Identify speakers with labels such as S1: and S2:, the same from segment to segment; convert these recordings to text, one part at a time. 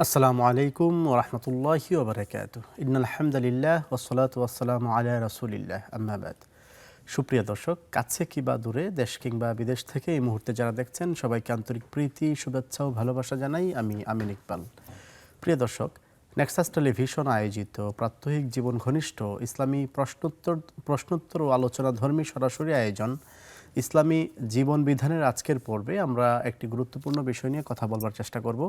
S1: আসসালামু আলাইকুম ওরহমতুল্লাহি ওবরাকাতুহু ইন্নাল হামদুলিল্লাহ ওয়াসসালাতু ওয়াসসালামু আলা রাসূলিল্লাহ আম্মা বাদ। সুপ্রিয় দর্শক, কাছে কিংবা দূরে, দেশ কিংবা বিদেশ থেকে এই মুহূর্তে যারা দেখছেন সবাইকে আন্তরিক প্রীতি, শুভেচ্ছা ও ভালোবাসা জানাই আমি আমিন ইকবাল। প্রিয় দর্শক, নেক্সাস টেলিভিশন আয়োজিত প্রাত্যহিক জীবন ঘনিষ্ঠ ইসলামী প্রশ্নোত্তর ও আলোচনা ধর্মী সরাসরি আয়োজন ইসলামী জীবন বিধানের আজকের পর্বে আমরা একটি গুরুত্বপূর্ণ বিষয় নিয়ে কথা বলবার চেষ্টা করব।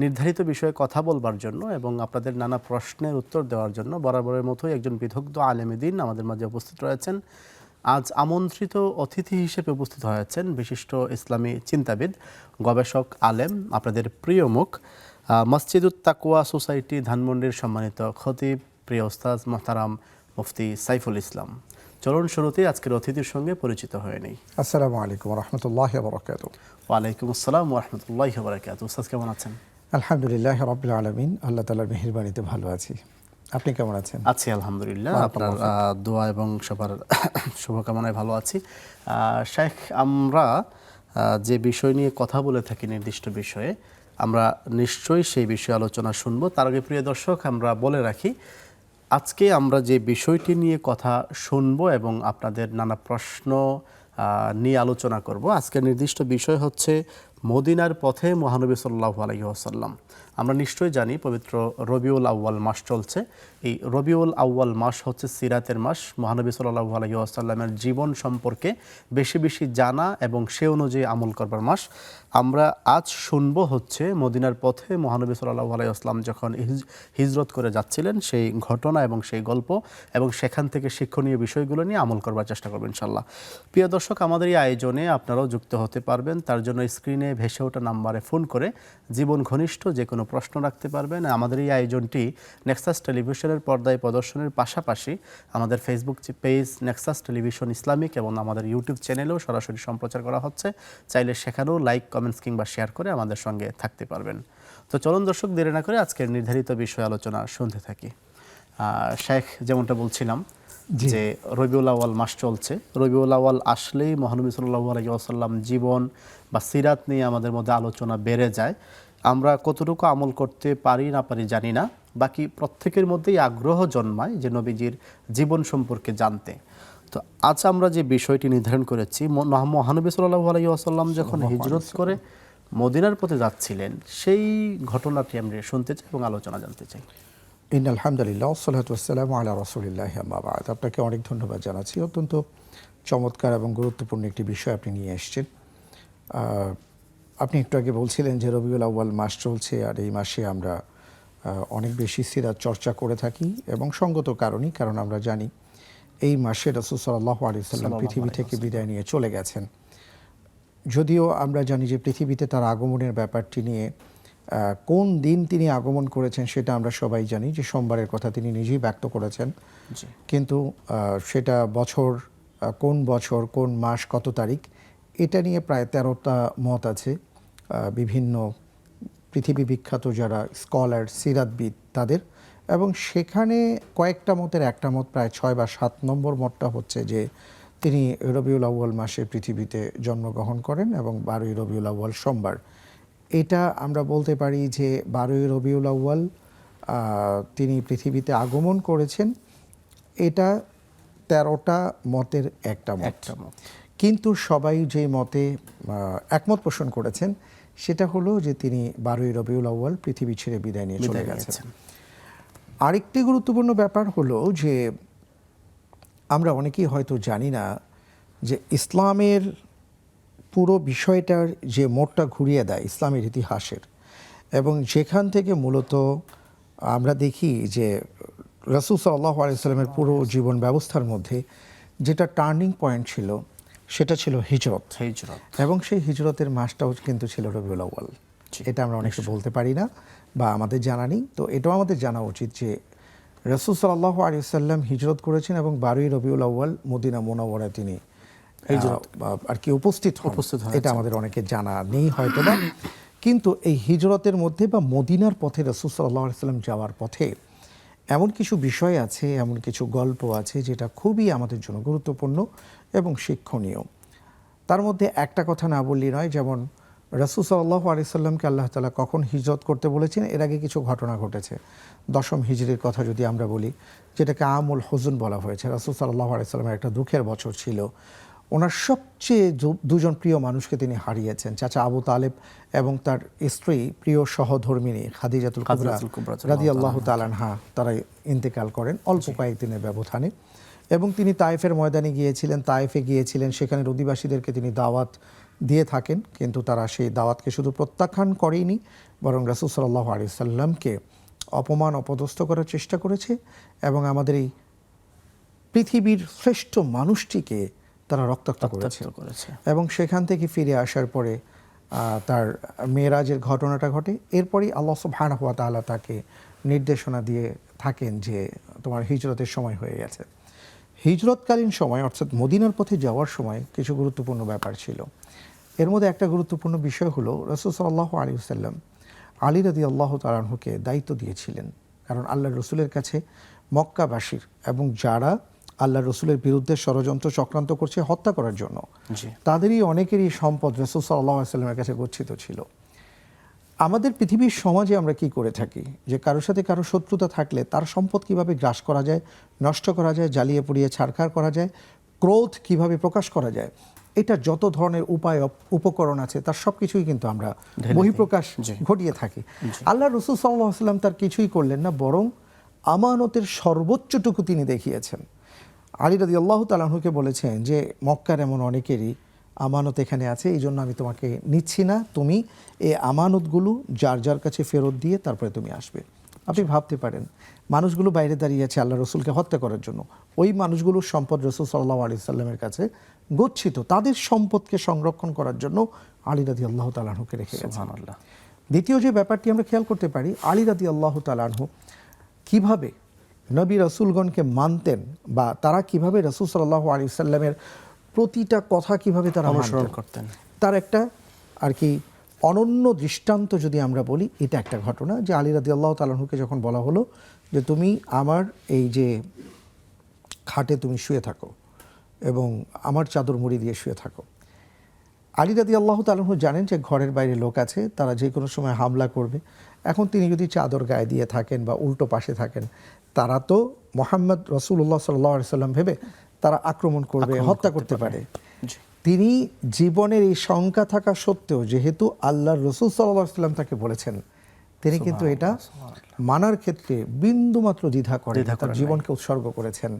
S1: নির্ধারিত বিষয়ে কথা বলবার জন্য এবং আপনাদের নানা প্রশ্নের উত্তর দেওয়ার জন্য বরাবরের মতোই একজন বিদগ্ধ আলেমে দ্বীন আমাদের মাঝে উপস্থিত রয়েছেন। আজ আমন্ত্রিত অতিথি হিসেবে উপস্থিত হয়েছেন বিশিষ্ট ইসলামী চিন্তাবিদ, গবেষক, আলেম, আপনাদের প্রিয় মুখ, মসজিদুত তাকওয়া সোসাইটি ধানমন্ডির সম্মানিত খতিব, প্রিয় ওস্তাদ মোহতারাম মুফতি সাইফুল ইসলাম। চলুন শুরুতেই আজকের অতিথির সঙ্গে পরিচিত হয়ে নেই।
S2: আসসালামু আলাইকুম রহমতুল্লাহি ওয়া বারাকাতুহু।
S1: ওয়ালাইকুম আসসালাম ওয়া রাহমাতুল্লাহি ওয়া বারাকাতুহু। ওস্তাদ কেমন আছেন?
S2: আলহামদুলিল্লাহ রাব্বিল আলামিন, আল্লাহ তাআলার মেহেরবানিতে ভালো আছি। আপনি কেমন আছেন?
S1: আছি আলহামদুলিল্লাহ, আপনার দোয়া এবং সবার শুভকামনায় ভালো আছি। শেখ, আমরা যে বিষয় নিয়ে কথা বলে থাকি নির্দিষ্ট বিষয়ে, আমরা নিশ্চয়ই সেই বিষয়ে আলোচনা শুনব। তার আগে প্রিয় দর্শক, আমরা বলে রাখি আজকে আমরা যে বিষয়টি নিয়ে কথা শুনব এবং আপনাদের নানা প্রশ্ন নিয়ে আলোচনা করব, আজকের নির্দিষ্ট বিষয় হচ্ছে মদিনার পথে মহানবী সাল্লাল্লাহু আলাইহি ওয়াসাল্লাম। আমরা নিশ্চয়ই জানি পবিত্র রবিউল আউয়াল মাস চলছে। এই রবিউল আউয়াল মাস হচ্ছে সিরাতের মাস, মহানবী সাল্লাল্লাহু আলাইহি ওয়াসাল্লামের জীবন সম্পর্কে বেশি বেশি জানা এবং সে অনুযায়ী আমল করবার মাস। আমরা আজ শুনবো হচ্ছে মদিনার পথে মহানবী সাল্লাল্লাহু আলাইহি ওয়াসাল্লাম যখন হিজরত করে যাচ্ছিলেন সেই ঘটনা এবং সেই গল্প এবং সেখান থেকে শিক্ষণীয় বিষয়গুলো নিয়ে আমল করবার চেষ্টা করবেন ইনশাআল্লাহ। প্রিয় দর্শক, আমাদের এই আয়োজনে আপনারাও যুক্ত হতে পারবেন। তার জন্য স্ক্রিনে ভেসে ওঠা নাম্বারে ফোন করে জীবন ঘনিষ্ঠ যে কোনো প্রশ্ন রাখতে পারবেন। আমাদের এই আয়োজনটি নেক্সাস টেলিভিশনের পর্দায় প্রদর্শনের পাশাপাশি আমাদের Facebook page Nexus television Islamic এবং আমাদের ইউটিউব চ্যানেলেও সরাসরি সম্প্রচার করা হচ্ছে। চাইলে সেখানেও লাইক, কমেন্টস কিংবা শেয়ার করে আমাদের সঙ্গে থাকতে পারবেন। তো চলুন দর্শক, দেরি না করে আজকের নির্ধারিত বিষয় আলোচনা শুনতে থাকি। শেখ, যেমনটা বলছিলাম যে রবিউল আউয়াল মাস চলছে। রবিউল আউয়াল আসলেই মহানবী সাল্লাল্লাহু আলাইহি ওয়াসাল্লাম জীবন বা সিরাত নিয়ে আমাদের মধ্যে আলোচনা বেড়ে যায়। আমরা কতটুকু আমল করতে পারি না পারি জানি না, বাকি প্রত্যেকের মধ্যেই আগ্রহ জন্মায় যে নবীজির জীবন সম্পর্কে জানতে। তো আজ আমরা যে বিষয়টি নির্ধারণ করেছি, মহানবী সাল্লাল্লাহু আলাইহি ওয়াসাল্লাম যখন হিজরত করে মদিনার পথে যাচ্ছিলেন সেই ঘটনাটি আমরা শুনতে চাই এবং আলোচনা জানতে চাই।
S2: ইন্নাল হামদুলিল্লাহ ওয়াসসালাতু ওয়াসসালামু আলা রাসূলিল্লাহি আম্মা বা'দ। আপনাকে অনেক ধন্যবাদ জানাচ্ছি। অত্যন্ত চমৎকার এবং গুরুত্বপূর্ণ একটি বিষয় আপনি নিয়ে এসেছেন। আপনি একটু আগে বলছিলেন যে রবিউল আউয়াল মাস চলছে, আর এই মাসে আমরা অনেক বেশি সিরাত চর্চা করে থাকি এবং সঙ্গত কারণই, কারণ আমরা জানি এই মাসে রাসূল সাল্লাল্লাহু আলাইহি ওয়াসাল্লাম পৃথিবী থেকে বিদায় নিয়ে চলে গেছেন। যদিও আমরা জানি যে পৃথিবীতে তার আগমনের ব্যাপারটি নিয়ে কোন দিন তিনি আগমন করেছেন সেটা আমরা সবাই জানি, যে সোমবারের কথা তিনি নিজেই ব্যক্ত করেছেন। কিন্তু সেটা কোন বছর, কোন মাস, কত তারিখ, এটা নিয়ে প্রায় 13টা মত আছে বিভিন্ন পৃথিবী বিখ্যাত যারা স্কলার, সিরাতবিদ তাদের। এবং সেখানে কয়েকটা মতের একটা মত, প্রায় 6 বা 7 নম্বর মতটা হচ্ছে যে তিনি রবিউল আউয়াল মাসে পৃথিবীতে জন্মগ্রহণ করেন এবং 12ই রবিউল আউয়াল সোমবার। এটা আমরা বলতে পারি যে 12ই রবিউল আউয়াল তিনি পৃথিবীতে আগমন করেছেন। এটা 13টা মতের একটা মত। কিন্তু সবাই যে মতে একমত পোষণ করেছেন সেটা হলো যে তিনি 12ই রবিউল আউয়াল পৃথিবী ছেড়ে বিদায় নিয়ে চলে গেছেন। আরেকটি গুরুত্বপূর্ণ ব্যাপার হলো যে আমরা অনেকেই হয়তো জানি না যে ইসলামের পুরো বিষয়টার যে মোড়টা ঘুরিয়ে দেয় ইসলামের ইতিহাসের, এবং যেখান থেকে মূলত আমরা দেখি যে রাসূল সাল্লাল্লাহু আলাইহি ওয়াসাল্লামের পুরো জীবন ব্যবস্থার মধ্যে যেটা টার্নিং পয়েন্ট ছিল সেটা ছিল হিজরত। এবং সেই হিজরতের মাসটাও কিন্তু ছিল রবিউল আউয়াল। এটা আমরা অনেকে বলতে পারি না বা আমাদের জানা নেই। তো এটাও আমাদের জানা উচিত যে রাসূল সাল্লাল্লাহু আলাইহি ওয়াসাল্লাম হিজরত করেছেন এবং 12ই রবিউল আউয়াল মদিনা মুনাওয়ারায় তিনি আর কি উপস্থিত হন। এটা আমাদের অনেকে জানা নেই হয়তো বা। কিন্তু এই হিজরতের মধ্যে বা মদিনার পথে রাসূল সাল্লাল্লাহু আলাইহি ওয়াসাল্লাম যাওয়ার পথে এমন কিছু বিষয় আছে, এমন কিছু গল্প আছে যেটা খুবই আমাদের জন্য গুরুত্বপূর্ণ এবং শিক্ষণীয়। তার মধ্যে একটা কথা না বললেই নয়, যেমন রাসূল সাল্লাল্লাহু আলাইহি সাল্লামকে আল্লাহ তাআলা কখন হিজরত করতে বলেছেন, এর আগে কিছু ঘটনা ঘটেছে। 10ম হিজরির কথা যদি আমরা বলি, যেটাকে আমুল হুজুন বলা হয়েছে, রাসূল সাল্লাল্লাহু আলাইহি সাল্লামের একটা দুঃখের বছর ছিল। ওনার সবচেয়ে দুজন প্রিয় মানুষকে তিনি হারিয়েছেন, চাচা আবু তালেব এবং তার স্ত্রী প্রিয় সহধর্মিণী খাদিজাতুল কুবরা রাদিয়াল্লাহু তাআলা আনহা, তারা ইন্তেকাল করেন অল্প কয়েকদিনের ব্যবধানে। এবং তিনি তায়েফের ময়দানে গিয়েছিলেন, তায়েফে গিয়েছিলেন, সেখানের অধিবাসীদেরকে তিনি দাওয়াত দিয়ে থাকেন, কিন্তু তারা সেই দাওয়াতকে শুধু প্রত্যাখ্যান করেনি, বরং রাসূল সাল্লাল্লাহু আলাইহি সাল্লামকে অপমান অপদস্থ করার চেষ্টা করেছে এবং আমাদের এই পৃথিবীর শ্রেষ্ঠ মানুষটিকে তারা রক্তাক্ত করেছে। এবং সেখান থেকে ফিরে আসার পরে তার মেরাজের ঘটনাটা ঘটে। এরপরই আল্লাহ সুবহানাহু ওয়া তাআলা তাকে নির্দেশনা দিয়ে থাকেন যে তোমার হিজরতের সময় হয়ে গেছে। হিজরতকালীন সময় অর্থাৎ মদিনার পথে যাওয়ার সময় কিছু গুরুত্বপূর্ণ ব্যাপার ছিল। এর মধ্যে একটা গুরুত্বপূর্ণ বিষয় হলো রাসূল সাল্লাল্লাহু আলাইহি ওয়াসাল্লাম আলী রাদিয়াল্লাহু তাআলা আনহুকে দায়িত্ব দিয়েছিলেন, কারণ আল্লাহর রসুলের কাছে মক্কাবাসীর এবং যারা আল্লাহর রসুলের বিরুদ্ধে ষড়যন্ত্র চক্রান্ত করছে হত্যা করার জন্য, তাদেরই অনেকেরই সম্পদ রাসূল সাল্লাল্লাহু আলাইহি ওয়াসাল্লামের কাছে গচ্ছিত ছিল। আমাদের পৃথিবীর সমাজে আমরা কি করে থাকি যে কারোর সাথে কারো শত্রুতা থাকলে তার সম্পদ কিভাবে গ্রাস করা যায়, নষ্ট করা যায়, জ্বালিয়ে পুড়িয়ে ছারখার করা যায়, ক্রোধ কিভাবে প্রকাশ করা যায়, এটা যত ধরনের উপায় উপকরণ আছে তার সব কিছুই কিন্তু আমরা বহিঃপ্রকাশ ঘটিয়ে থাকি। আল্লাহ রসুল সাল্লাল্লাহু আলাইহি ওয়াসাল্লাম তার কিছুই করলেন না, বরং আমানতের সর্বোচ্চটুকু তিনি দেখিয়েছেন। আলী রাদিয়াল্লাহু তাআলা আনহুকে বলেছেন যে মক্কার এমন অনেকেরই আমানত এখানে আছে, এই জন্য আমি তোমাকে নিচ্ছি না, তুমি এই আমানতগুলো যার যার কাছে ফেরত দিয়ে তারপরে তুমি আসবে। আপনি ভাবতে পারেন মানুষগুলো বাইরে দাঁড়িয়ে আছে আল্লাহ রসুলকে হত্যা করার জন্য, ওই মানুষগুলোর সম্পদ রসুল সাল্লাল্লাহু আলাইহি সাল্লামের কাছে গচ্ছিত, তাদের সম্পদকে সংরক্ষণ করার জন্য আলী রাদিয়াল্লাহু তাআলা আনহুকে রেখে গেছেন। সুবহানাল্লাহ। দ্বিতীয় যে ব্যাপারটি আমরা খেয়াল করতে পারি, আলী রাদিয়াল্লাহু তাআলা আনহু কীভাবে নবী রাসূলগণকে মানতেন বা তারা কিভাবে রাসূল সাল্লাল্লাহু আলাইহি সাল্লামের প্রতিটা কথা কিভাবে তারা অনুসরণ করতেন, তার একটা আর কি অনন্য দৃষ্টান্ত যদি আমরা বলি, এটা একটা ঘটনা যে আলী রাদিয়াল্লাহু তাআলা আনহুকে যখন বলা হলো যে তুমি আমার এই যে খাটে তুমি শুয়ে থাকো এবং আমার চাদর মুড়ি দিয়ে শুয়ে থাকো, আলী রাদিয়াল্লাহু তাআলা আনহু জানেন যে ঘরের বাইরে লোক আছে, তারা যে কোনো সময় হামলা করবে। এখন তিনি যদি চাদর গায়ে দিয়ে থাকেন বা উল্টো পাশে থাকেন, তারা তো মুহাম্মদ রাসূলুল্লাহ সাল্লাল্লাহু আলাইহি সাল্লাম ভেবে তারা আক্রমণ করবে, হত্যা করতে পারে। তিনি জীবনের এই শঙ্কা থাকা সত্ত্বেও যেহেতু আল্লাহর রসূল সাল্লাল্লাহু আলাইহি সাল্লাম তাকে বলেছেন, তিনি কিন্তু এটা মানার ক্ষেত্রে বিন্দুমাত্র দ্বিধা করেন, তার জীবনকে উৎসর্গ করেছেন।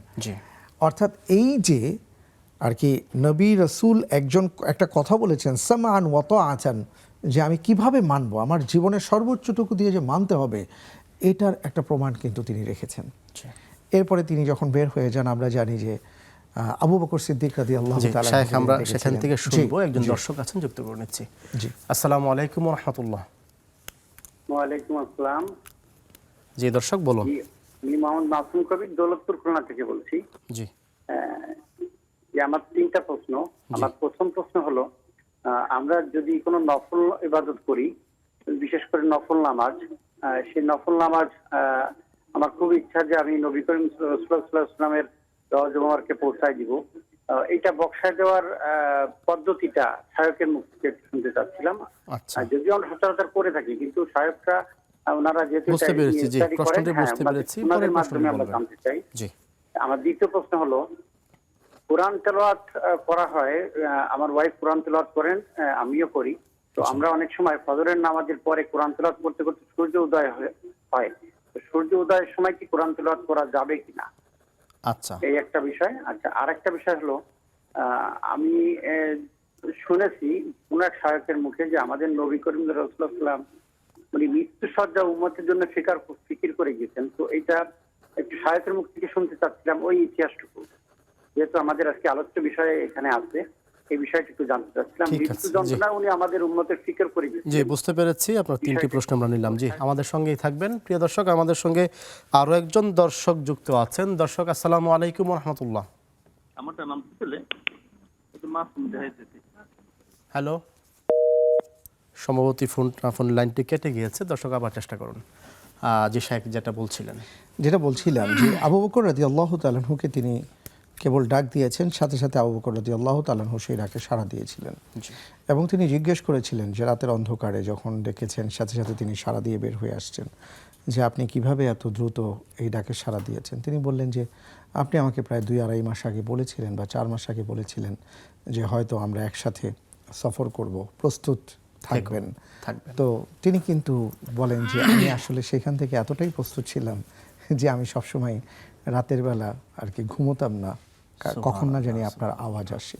S2: অর্থাৎ এই যে আর কি নবী রাসূল একজন একটা কথা বলেছেন সামআন ওয়া তাআতান, যে আমি কিভাবে মানব, আমার জীবনের সর্বোচ্চটুকু দিয়ে যে মানতে হবে, এটার একটা প্রমাণ কিন্তু তিনি রেখেছেন। এরপরে তিনি যখন বের হয়ে যান, আমরা জানি যে আবু বকর সিদ্দিক রাদিয়াল্লাহু তাআলা,
S1: শাইখ আমরা সেখান থেকে শুনবো, একজন দর্শক আছেন, যুক্ত করে নিচ্ছি। জি, আসসালামু আলাইকুম ওয়া রাহমাতুল্লাহ।
S3: ওয়া আলাইকুম আসসালাম।
S1: জি দর্শক বলুন।
S3: আমি মোহাম্মদ মাসুম কবির দৌলতপুর খুলনা থেকে বলছি।
S1: জি,
S3: যে আমার তিনটা প্রশ্ন। আমার প্রথম প্রশ্ন হলো, আমরা যদি কোনো নফল ইবাদত করি, বিশেষ করে নফল নামাজ, সেই নফল নামাজ আমার খুব ইচ্ছা যে আমি নবী করিম সাল্লাল্লাহু আলাইহি ওয়াসাল্লামের রওজা-কে পৌঁছায় দিব। এটা বক্সায় দেওয়ার পদ্ধতিটা শায়কের মুখ থেকে শুনতে চাচ্ছিলাম। আচ্ছা, যদিও আমরা সচরাচর করে থাকি, কিন্তু শায়করা ওনারা যেহেতু
S1: বুঝতে পেরেছি, জি প্রশ্নটি বুঝতে পেরেছি,
S3: ওনাদের মাধ্যমে আমরা জানতে চাই। জি, আমার দ্বিতীয় প্রশ্ন হলো, কোরআন তেলাওয়াত করা হয়, আমার ওয়াইফ কোরআন তেলাওয়াত করেন, আমিও করি। তো আমরা অনেক সময় ফজরের নামাজের পরে কোরআন তেলাওয়াত করতে করতে সূর্য উদয় হয়। তো সূর্য উদয়ের সময় কি কোরআন তেলাওয়াত করা যাবে কিনা? আচ্ছা, এই একটা বিষয়। আচ্ছা, আরেকটা বিষয় হলো, আমি শুনেছি কোন এক শায়কের মুখে যে আমাদের নবী করিম রাসূলুল্লাহ সাল্লাল্লাহু আলাইহি ওয়াসাল্লাম উনি মৃত্যুসজ্জা উম্মতের জন্য ফিকির করে গিয়েছেন। তো এটা একটু শায়কের মুখ থেকে শুনতে চাচ্ছিলাম, ওই ইতিহাসটুকু, যেহেতু আমাদের আজকে আলোচ্য বিষয় এখানে আছে, এই বিষয়টা একটু জানতে চাচ্ছিলাম। মৃত্যু যন্ত্রণা উনি আমাদের উম্মতের ফিকির করে গিয়েছেন।
S1: জি, বুঝতে পেরেছি। আপনার তিনটি প্রশ্ন আমরা নিলাম। জি, আমাদের সঙ্গেই থাকবেন প্রিয় দর্শক। আমাদের সঙ্গে আরো একজন দর্শক যুক্ত আছেন। দর্শক আসসালামু আলাইকুম ওয়া রাহমাতুল্লাহ।
S4: আমারটা নাম ছিলে তো মাসুম দেখাইতেছি।
S1: হ্যালো, সম্ভবত ফোন লাইনটি কেটে গিয়েছে। দর্শক আবার চেষ্টা করুন। জি শাইখ, যেটা বলছিলাম যে
S2: আবু বকর রাদিয়াল্লাহু তাআলা আনহুকে তিনি কেবল ডাক দিয়েছেন, সাথে সাথে আবু বকর রাদিয়াল্লাহু তাআলা আনহু সেই ডাকে সাড়া দিয়েছিলেন। এবং তিনি জিজ্ঞেস করেছিলেন যে রাতের অন্ধকারে যখন ডেকেছেন, সাথে সাথে তিনি সাড়া দিয়ে বের হয়ে আসছেন, যে আপনি কিভাবে এত দ্রুত এই ডাকে সাড়া দিয়েছেন। তিনি বললেন যে আপনি আমাকে প্রায় 2-2.5 মাস আগে বলেছিলেন বা 4 মাস আগে বলেছিলেন যে হয়তো আমরা একসাথে সফর করব, প্রস্তুত থাকবেন। তো তিনি কিন্তু বলেন যে আমি আসলে সেখান থেকে এতটাই প্রস্তুত ছিলাম যে আমি সবসময় রাতের বেলা আর কি ঘুমোতাম না, কখন না জানি আপনার আওয়াজ আসে।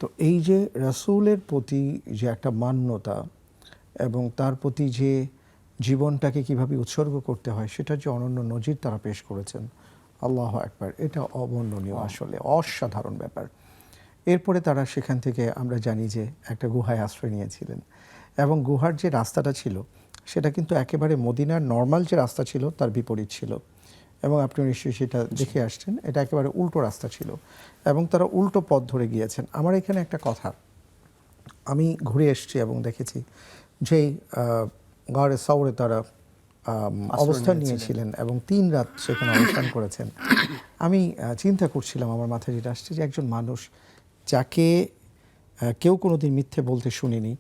S2: তো এই যে রাসূলের প্রতি যে একটা মান্যতা এবং তার প্রতি যে জীবনটাকে কিভাবে উৎসর্গ করতে হয় সেটার যে অনন্য নজির তারা পেশ করেছেন, আল্লাহু আকবার, এটা অবর্ণনীয়, আসলে অসাধারণ ব্যাপার। এরপরে তারা সেখান থেকে আমরা জানি যে একটা গুহায় আশ্রয় নিয়েছিলেন এবং গুহার যে রাস্তাটা ছিল সেটা কিন্তু একেবারে মদিনার নর্মাল যে রাস্তা ছিল তার বিপরীত ছিল, এবং আপনি নিশ্চয়ই সেটা দেখে আসছেন, এটা একেবারে উল্টো রাস্তা ছিল এবং তারা উল্টো পথ ধরে গিয়েছেন। আমার এখানে একটা কথা, আমি ঘুরে এসেছি এবং দেখেছি যেই গাড়ে সাউরে তারা অবস্থান নিয়েছিলেন এবং 3 রাত সেখানে অবস্থান করেছেন। আমি চিন্তা করছিলাম, আমার মাথায় যেটা আসছে যে একজন মানুষ যাকে কেউ কোনোদিন মিথ্যে বলতে শুনিনি,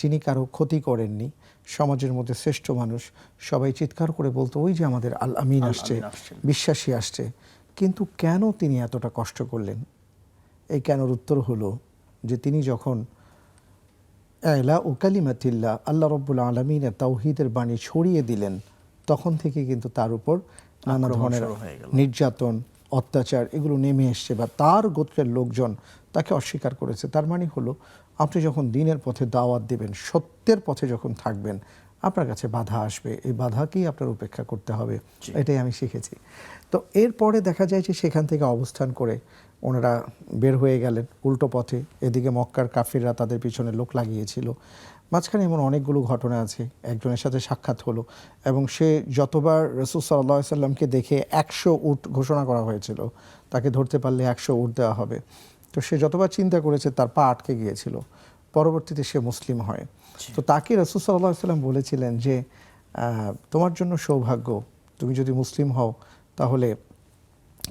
S2: যিনি কারো ক্ষতি করেননি, সমাজের মধ্যে শ্রেষ্ঠ মানুষ, সবাই চিৎকার করে বলতো ওই যে আমাদের আল আমিন আসছে, বিশ্বাসী আসছে, কিন্তু কেন তিনি এতটা কষ্ট করলেন? এই কেনর উত্তর হলো যে তিনি যখন আলা ও কালিমাতিল্লাহ, আল্লাহ রব্বুল আলামিনের তাওহীদের বাণী ছড়িয়ে দিলেন, তখন থেকে কিন্তু তার উপর নানা ধরনের নির্যাতন, অত্যাচার এগুলো নেমে এসছে, বা তার গোত্রের লোকজন তাকে অস্বীকার করেছে। তার মানে হলো আপনি যখন দ্বীনের পথে দাওয়াত দেবেন, সত্যের পথে যখন থাকবেন, আপনার কাছে বাধা আসবে, এই বাধাকেই আপনার উপেক্ষা করতে হবে। এটাই আমি শিখেছি। তো এরপরে দেখা যায় যে সেখান থেকে অবস্থান করে ওনারা বের হয়ে গেলেন উল্টো পথে, এদিকে মক্কার কাফিররা তাদের পিছনে লোক লাগিয়েছিল। মাঝখানে এমন অনেকগুলো ঘটনা আছে, একজনের সাথে সাক্ষাৎ হলো এবং সে যতবার রাসূল সাল্লাল্লাহু আলাইহি সাল্লামকে দেখে 100 উট ঘোষণা করা হয়েছিল, তাকে ধরতে পারলে 100 উট দেওয়া হবে। তো সে যতবার চিন্তা করেছে তার পা আটকে গিয়েছিল, পরবর্তীতে সে মুসলিম হয়। তো তাকে রাসূল সাল্লাল্লাহু আলাইহি সাল্লাম বলেছিলেন যে তোমার জন্য সৌভাগ্য, তুমি যদি মুসলিম হও তাহলে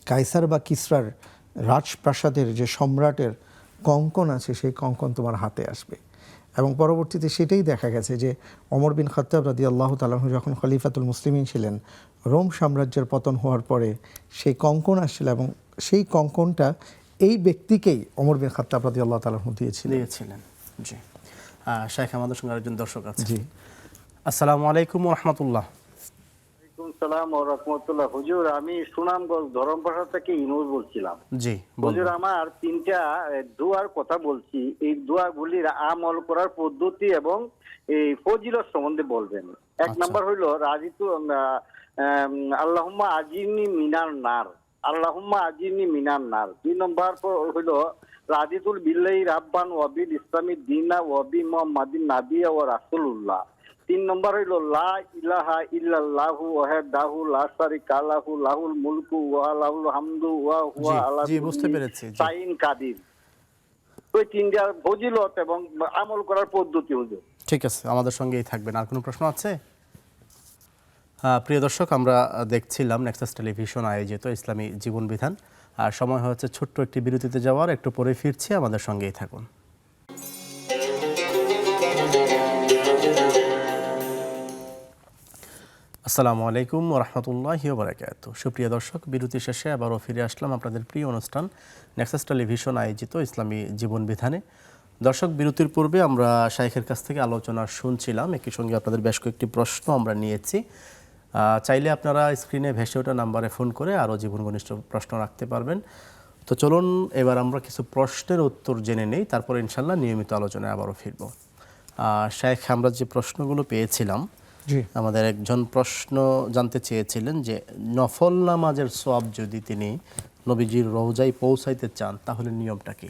S2: কায়সার বা কিসরার রাজপ্রাসাদের যে সম্রাটের কঙ্কন আছে সেই কঙ্কন তোমার হাতে আসবে। এবং পরবর্তীতে সেটাই দেখা গেছে যে ওমর বিন খাত্তাব রাদিয়াল্লাহু তাআলা আনহু যখন খলিফাতুল মুসলিমিন ছিলেন, রোম সাম্রাজ্যের পতন হওয়ার পরে সেই কঙ্কন আসছিল এবং সেই কঙ্কনটা এই ব্যক্তিকেই ওমর বিন খাত্তাব রাদিয়াল্লাহু তাআলা আনহু দিয়েছিলেন।
S1: জি। শাইখ, আমাদের সঙ্গে আরেকজন দর্শক আছে।
S2: জি,
S1: আসসালামু আলাইকুম ওয়া রাহমাতুল্লাহ।
S5: সালাম ও রহমতুল্লাহ। হুজুর, আমি সুনামগঞ্জ ধরমপাশা থেকে ইনুস বলছিলাম।
S1: জি,
S5: হুজুর, আমার 3টা দোয়ার কথা বলছি, এই দোয়াগুলির আমল করার পদ্ধতি এবং এই ফজিলত সম্বন্ধে বলবেন। 1 নাম্বার হইল রাজিতু আল্লাহুম্মা আজিরনি মিনার নার, আল্লাহুম্মা আজিরনি মিনার নার। 2 নম্বর হইল রাজিতুল বিল্লাহি রাব্বান ওয়া বিল ইসলামি দীনা ওয়া বি মুহাম্মাদিন নাবিয়্যা ওয়া রাসূলুল্লাহ। 3 নম্বর হইল লা ইলাহা ইল্লাল্লাহু ওয়াহদাহু লা শারিকা লাহু লাহুল মুলকু ওয়া লাহুল হামদু ওয়া হুয়া আলা কুল্লি শাইইন কাদির। ওই 3টা ফজিলত এবং আমল করার পদ্ধতি হুজুর।
S1: ঠিক আছে, আমাদের সঙ্গেই থাকবেন। আর কোনো প্রশ্ন আছে? প্রিয় দর্শক, আমরা দেখছিলাম নেক্সাস টেলিভিশন আয়োজিত ইসলামী জীবন বিধান। আর সময় হচ্ছে ছোট্ট একটি বিরতিতে যাওয়ার, একটু পরে ফিরছি, আমাদের সঙ্গেই থাকুন। আসসালামু আলাইকুম ওয়া রাহমাতুল্লাহি ওয়া বারাকাতুহু। সুপ্রিয় দর্শক, বিরতি শেষে আবারও ফিরে আসলাম আপনাদের প্রিয় অনুষ্ঠান নেক্সাস টেলিভিশন আয়োজিত ইসলামী জীবন বিধানে। দর্শক, বিরতির পূর্বে আমরা শাইখের কাছ থেকে আলোচনা শুনছিলাম, একই সঙ্গে আপনাদের বেশ কয়েকটি প্রশ্ন আমরা নিয়েছি। চাইলে আপনারা স্ক্রিনে ভেসে ওঠা নাম্বারে ফোন করে আরও জীবন ঘনিষ্ঠ প্রশ্ন রাখতে পারবেন। তো চলুন এবার আমরা কিছু প্রশ্নের উত্তর জেনে নেই, তারপর ইনশাল্লাহ নিয়মিত আলোচনায় আবারও ফিরব। শাইখ, আমরা যে প্রশ্নগুলো পেয়েছিলাম, আমাদের একজন প্রশ্ন জানতে চেয়েছিলেন যে নফল নামাজের সওয়াব যদি তিনি নবীজির রওজায় পৌঁছাইতে চান তাহলে নিয়মটা কি?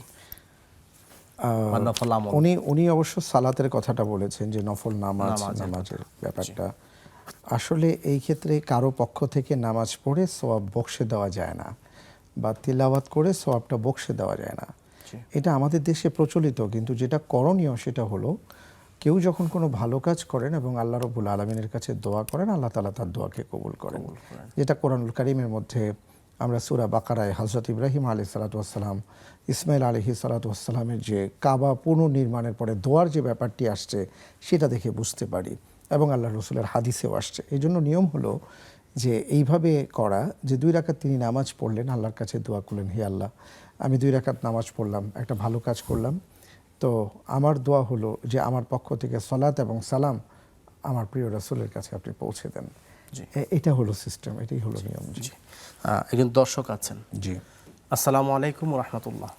S2: উনি অবশ্য সালাতের কথাটা বলেছেন যে নফল নামাজের ব্যাপারটা। আসলে এই ক্ষেত্রে কারো পক্ষ থেকে নামাজ পড়ে সওয়াব বকশে দেওয়া যায় না, বা তিলাওয়াত করে সওয়াবটা বকশে দেওয়া যায় না। এটা আমাদের দেশে প্রচলিত, কিন্তু যেটা করণীয় সেটা হলো কেউ যখন কোনো ভালো কাজ করেন এবং আল্লাহ রাব্বুল আলামিনের কাছে দোয়া করেন, আল্লাহ তাআলা তার দোয়াকে কবুল করেন, যেটা কোরআনুল কারীমের মধ্যে আমরা সূরা বাকারায় হযরত ইব্রাহিম আলাইহিস সালাতু ওয়াস সালাম, ইসমাইল আলাইহিস সালাতু ওয়াস সালামের যে কাবা পুনর্নির্মাণের পরে দোয়ার যে ব্যাপারটি আসছে সেটা দেখে বুঝতে পারি, এবং আল্লাহ রসুলের হাদিসেও আসছে। এই জন্য নিয়ম হলো যে এইভাবে করা, যে 2 রাকাত তিনি নামাজ পড়লেন, আল্লাহর কাছে দোয়া করলেন, হে আল্লাহ আমি 2 রাকাত নামাজ পড়লাম, একটা ভালো কাজ করলাম, তো আমার দোয়া হলো যে আমার পক্ষ থেকে সালাত এবং সালাম আমার প্রিয় রাসূলের কাছে আপনি পৌঁছে দেন। এটা হলো সিস্টেম, এটাই হলো নিয়ম।
S1: জি, একজন দর্শক আছেন।
S2: জি,
S1: আসসালামু আলাইকুম ওয়া রাহমাতুল্লাহ।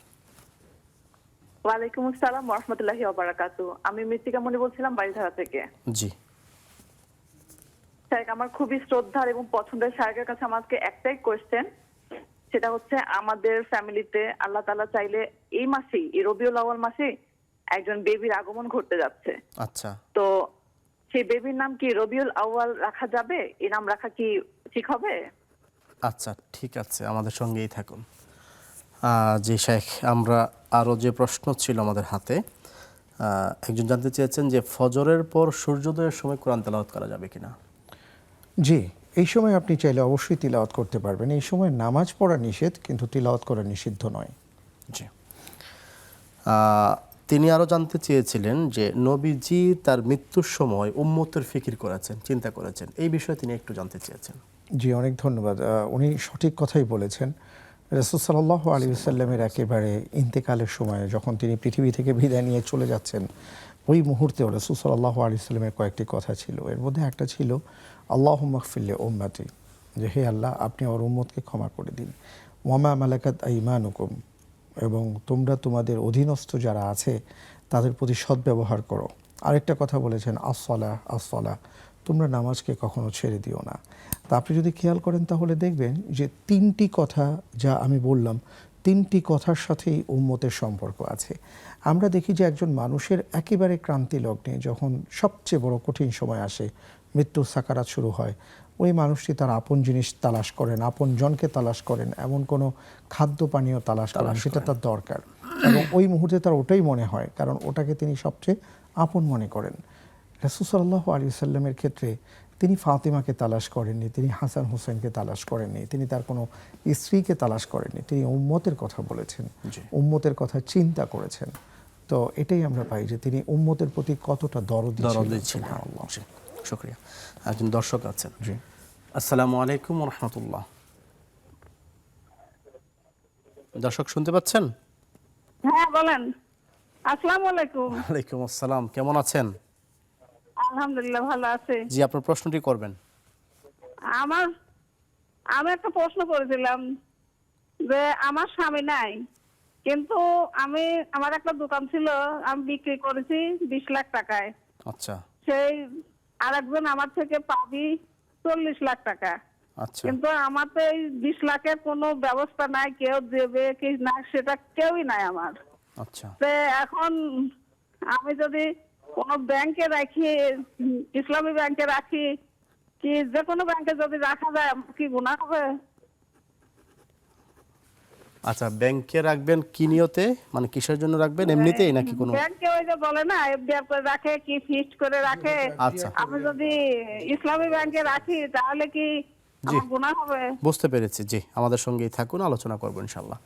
S6: ওয়ালাইকুম আসসালাম ওয়া রাহমাতুল্লাহি ওয়া বারাকাতুহু। আমি মৃত্তিকা মনি বলছিলাম বাড়িধারা থেকে।
S1: জি,
S6: শাইখ, আমার খুবই শ্রদ্ধার এবং পছন্দের শাইখের কাছে আমাকে একটাই কোয়েশ্চেন, সেটা হচ্ছে আমাদের ফ্যামিলিতে আল্লাহ তাআলা চাইলে এই মাসেই, এই রবিউল আউয়াল মাসে একজন বেবির আগমন ঘটতে যাচ্ছে।
S1: আচ্ছা,
S6: তো সেই বেবির নাম কি রবিউল আউয়াল রাখা যাবে? এই নাম রাখা কি ঠিক হবে?
S1: আচ্ছা, ঠিক আছে, আমাদের সঙ্গেই থাকুন। জি শেখ, আমরা আরও যে প্রশ্ন ছিল আমাদের হাতে, একজন জানতে চেয়েছেন যে ফজরের পর সূর্যোদয়ের সময় কোরআন তেলাওয়াত করা যাবে কিনা।
S2: জি, এই সময় আপনি চাইলে অবশ্যই তিলাওয়াত করতে পারবেন। এই সময় নামাজ পড়া নিষেধ, কিন্তু তিলাওয়াত করা নিষিদ্ধ নয়।
S1: জি, তিনি আরও জানতে চেয়েছিলেন যে নবীজি তার মৃত্যুর সময় উম্মতের ফিকির করেছেন, চিন্তা করেছেন, এই বিষয়ে তিনি একটু জানতে চেয়েছেন।
S2: জি, অনেক ধন্যবাদ। উনি সঠিক কথাই বলেছেন। রাসূল সাল্লাল্লাহু আলাইহি ওয়াসাল্লামের একেবারে ইন্তেকালের সময় যখন তিনি পৃথিবী থেকে বিদায় নিয়ে চলে যাচ্ছেন, ওই মুহূর্তে রাসূল সাল্লাল্লাহু আলাইহি ওয়াসাল্লামের কয়েকটি কথা ছিল। এর মধ্যে একটা ছিল আল্লাহুম্মা গফির লি উম্মতি, যে হে আল্লাহ আপনি আমার উম্মতকে ক্ষমা করে দিন। ওয়া মা মালাকাত আইমানুকুম, এবং তোমরা তোমাদের অধীনস্থ যারা আছে তাদের প্রতি সদ্ব্যবহার করো। আরেকটা কথা বলেছেন আসসালাহ আসসালাহ, তোমরা নামাজকে কখনো ছেড়ে দিও না। তা আপনি যদি খেয়াল করেন তাহলে দেখবেন যে 3টি কথা যা আমি বললাম, 3টি কথার সাথেই উম্মতের সম্পর্ক আছে। আমরা দেখি যে একজন মানুষের একেবারে ক্রান্তি লগ্নে যখন সবচেয়ে বড় কঠিন সময় আসে, মৃত্যুর সাকারাত শুরু হয়, ওই মানুষটি তার আপন জিনিস তালাশ করেন, আপন জনকে তালাশ করেন, এমন কোনো খাদ্য পানীয় তালাশ করেন সেটা তার দরকার, এবং ওই মুহূর্তে তার ওটাই মনে হয়, কারণ ওটাকে তিনি সবচেয়ে আপন মনে করেন। রাসূল সাল্লাল্লাহু আলাইহি ওয়াসাল্লামের ক্ষেত্রে তিনি ফাতিমাকে তালাশ করেননি, তিনি হাসান হোসেনকে তালাশ করেননি, তিনি তার কোনো স্ত্রীকে তালাশ করেননি, তিনি উম্মতের কথা বলেছেন, উম্মতের কথা চিন্তা করেছেন। তো এটাই আমরা পাই যে তিনি উম্মতের প্রতি কতটা দরদি ছিলেন। সুবহানাল্লাহ।
S1: জি, শুকরিয়া। একজন দর্শক আছেন।
S2: জি,
S1: আসসালামু আলাইকুম ওয়া রাহমাতুল্লাহ। দর্শক শুনতে পাচ্ছেন?
S6: হ্যাঁ বলেন। আসসালামু আলাইকুম।
S1: ওয়ালাইকুম আসসালাম, কেমন আছেন?
S6: আলহামদুলিল্লাহ ভালো আছি।
S1: জি, আপনার প্রশ্নটি করবেন।
S6: আমি একটা প্রশ্ন করেছিলাম যে আমার স্বামী নাই, কিন্তু আমার একটা দোকান ছিল, আমি বিক্রি করেছি 20 লাখ টাকায়।
S1: আচ্ছা,
S6: সেই আরেকজন আমার থেকে পাবি 40 লাখ টাকা,
S1: আচ্ছা,
S6: কিন্তু আমার তো এই 20 লাখের কোনো ব্যবস্থা নাই, কেউ দেবে কি না সেটা কেউই নাই আমার।
S1: আচ্ছা।
S6: তো এখন আমি যদি কোনো ব্যাংকে রাখি, ইসলামী ব্যাংকে রাখি, কি যে কোনো ব্যাংকে যদি রাখা যায় কি গুনাহ হবে?
S1: আচ্ছা, ব্যাংকে রাখবেন কি নিয়তে, মানে কিসের জন্য রাখবেন, এমনিতেই নাকি কোনো?
S6: ব্যাংকে ওই যে বলে না এফডিআর করে রাখে, কি ফিক্সড করে রাখে।
S1: আচ্ছা,
S6: আমি যদি ইসলামী ব্যাংকে রাখি তাহলে কি আমার গুনাহ হবে?
S1: বুঝতে পেরেছি। জি, আমাদের সঙ্গেই থাকুন, আলোচনা করবো ইনশাল্লাহ।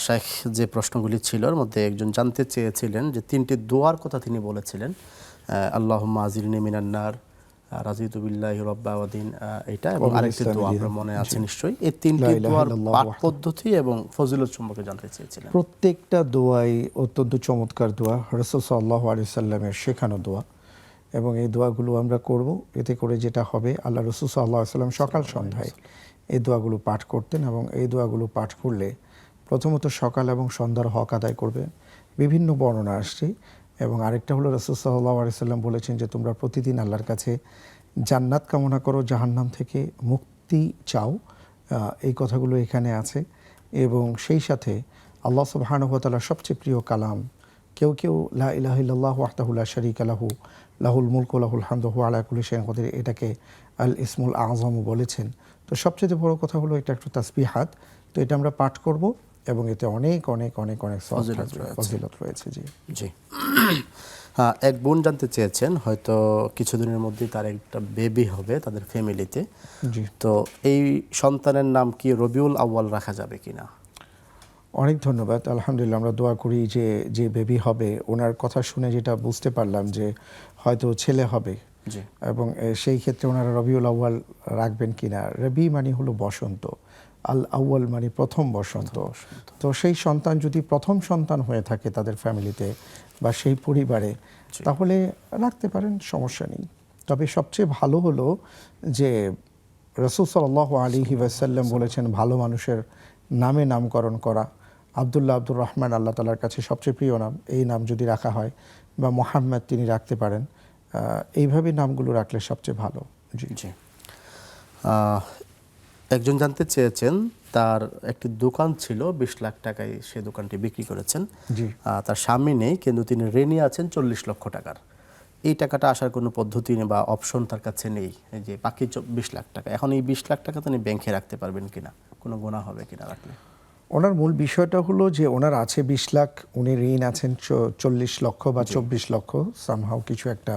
S1: শেখ, যে প্রশ্নগুলি ছিল এর মধ্যে একজন জানতে চেয়েছিলেন যে 3টি দোয়ার কথা তিনি বলেছিলেন, আল্লাহুম্মা আজিরনি মিনান নার, রাজিতু বিল্লাহি রাব্বা ওয়া দিন, এটা, এবং আরেকটি দোয়া আপনার মনে আছে নিশ্চয়ই। এই 3টি দোয়ার পাঠ পদ্ধতি এবং ফজিলত সম্পর্কে জানতে চেয়েছিলেন।
S2: প্রত্যেকটা দোয়াই অত্যন্ত চমৎকার দোয়া, রাসূল সাল্লাল্লাহু আলাইহি সাল্লামের শেখানো দোয়া, এবং এই দোয়াগুলো আমরা করব। এতে করে যেটা হবে, আল্লাহ রাসূল সাল্লাল্লাহু আলাইহি সাল্লাম সকাল সন্ধ্যায় এই দোয়াগুলো পাঠ করতেন, এবং এই দোয়াগুলো পাঠ করলে প্রথমত সকাল এবং সন্ধ্যার হক আদায় করবে, বিভিন্ন বর্ণনা আসছে। এবং আরেকটা হলো রাসূল সাল্লাল্লাহু আলাইহি সাল্লাম বলেছেন যে তোমরা প্রতিদিন আল্লাহর কাছে জান্নাত কামনা করো, জাহান্নাম থেকে মুক্তি চাও। এই কথাগুলো এখানে আছে। এবং সেই সাথে আল্লাহ সুবহানাহু ওয়া তাআলার সবচেয়ে প্রিয় কালাম, কেউ কেউ লা ইলাহা ইল্লাল্লাহু ওয়াহদাহু লা শারীকা লাহু লাহুল মুলকু ওয়া লাহুল হামদু ওয়া হুয়া আলা কুল্লি শাইইন কাদির, এটাকে আল ইসমুল আযম বলেছেন। তো সবচেয়ে বড় কথা হলো এটা একটু তাসবিহাত। তো এটা আমরা পাঠ করব, এবং এতে অনেক অনেক অনেক অনেক ফজিলত রয়েছে। জি,
S1: জি। হ্যাঁ, এক বোন জানতে চেয়েছেন হয়তো কিছুদিনের মধ্যেই তার একটা বেবি হবে তাদের ফ্যামিলিতে।
S2: জি,
S1: তো এই সন্তানের নাম কি রবিউল আউয়াল রাখা যাবে কিনা?
S2: অনেক ধন্যবাদ। আলহামদুলিল্লাহ, আমরা দোয়া করি যে যে বেবি হবে ওনার কথা শুনে যেটা বুঝতে পারলাম যে হয়তো ছেলে হবে,
S1: জি,
S2: এবং সেই ক্ষেত্রে ওনারা রবিউল আউয়াল রাখবেন কিনা। রবি মানে হলো বসন্ত, আল আউয়াল মানে প্রথম বসন্ত। তো সেই সন্তান যদি প্রথম সন্তান হয়ে থাকে তাদের ফ্যামিলিতে বা সেই পরিবারে, তাহলে রাখতে পারেন, সমস্যা নেই। তবে সবচেয়ে ভালো হলো যে রাসূল সাল্লাল্লাহু আলাইহি ওয়াসাল্লাম বলেছেন ভালো মানুষের নামে নামকরণ করা। আব্দুল্লাহ, আব্দুর রহমান আল্লাহ তাআলার কাছে সবচেয়ে প্রিয় নাম। এই নাম যদি রাখা হয়, বা মোহাম্মদ তিনি রাখতে পারেন, এইভাবে নামগুলো রাখলে সবচেয়ে ভালো। জি,
S1: জি। একজন জানতে চেয়েছেন তার একটি দোকান ছিল, 20 লাখ টাকায় সে দোকানটি বিক্রি করেছেন।
S2: জি।
S1: তার স্বামী নেই, কিন্তু তিনি ঋণী আছেন 40 লক্ষ টাকার। এই টাকাটা আসার কোনো পদ্ধতি নেই বা অপশন তার কাছে নেই, এই যে বাকি 20 লাখ টাকা। এখন এই 20 লাখ টাকা তিনি ব্যাংকে রাখতে পারবেন কিনা, কোনো গুনাহ হবে কিনা রাখলে?
S2: ওনার মূল বিষয়টা হলো যে ওনার আছে 20 লাখ, উনি ঋণ আছেন 40 লক্ষ বা 24 লক্ষ, সামহাও কিছু একটা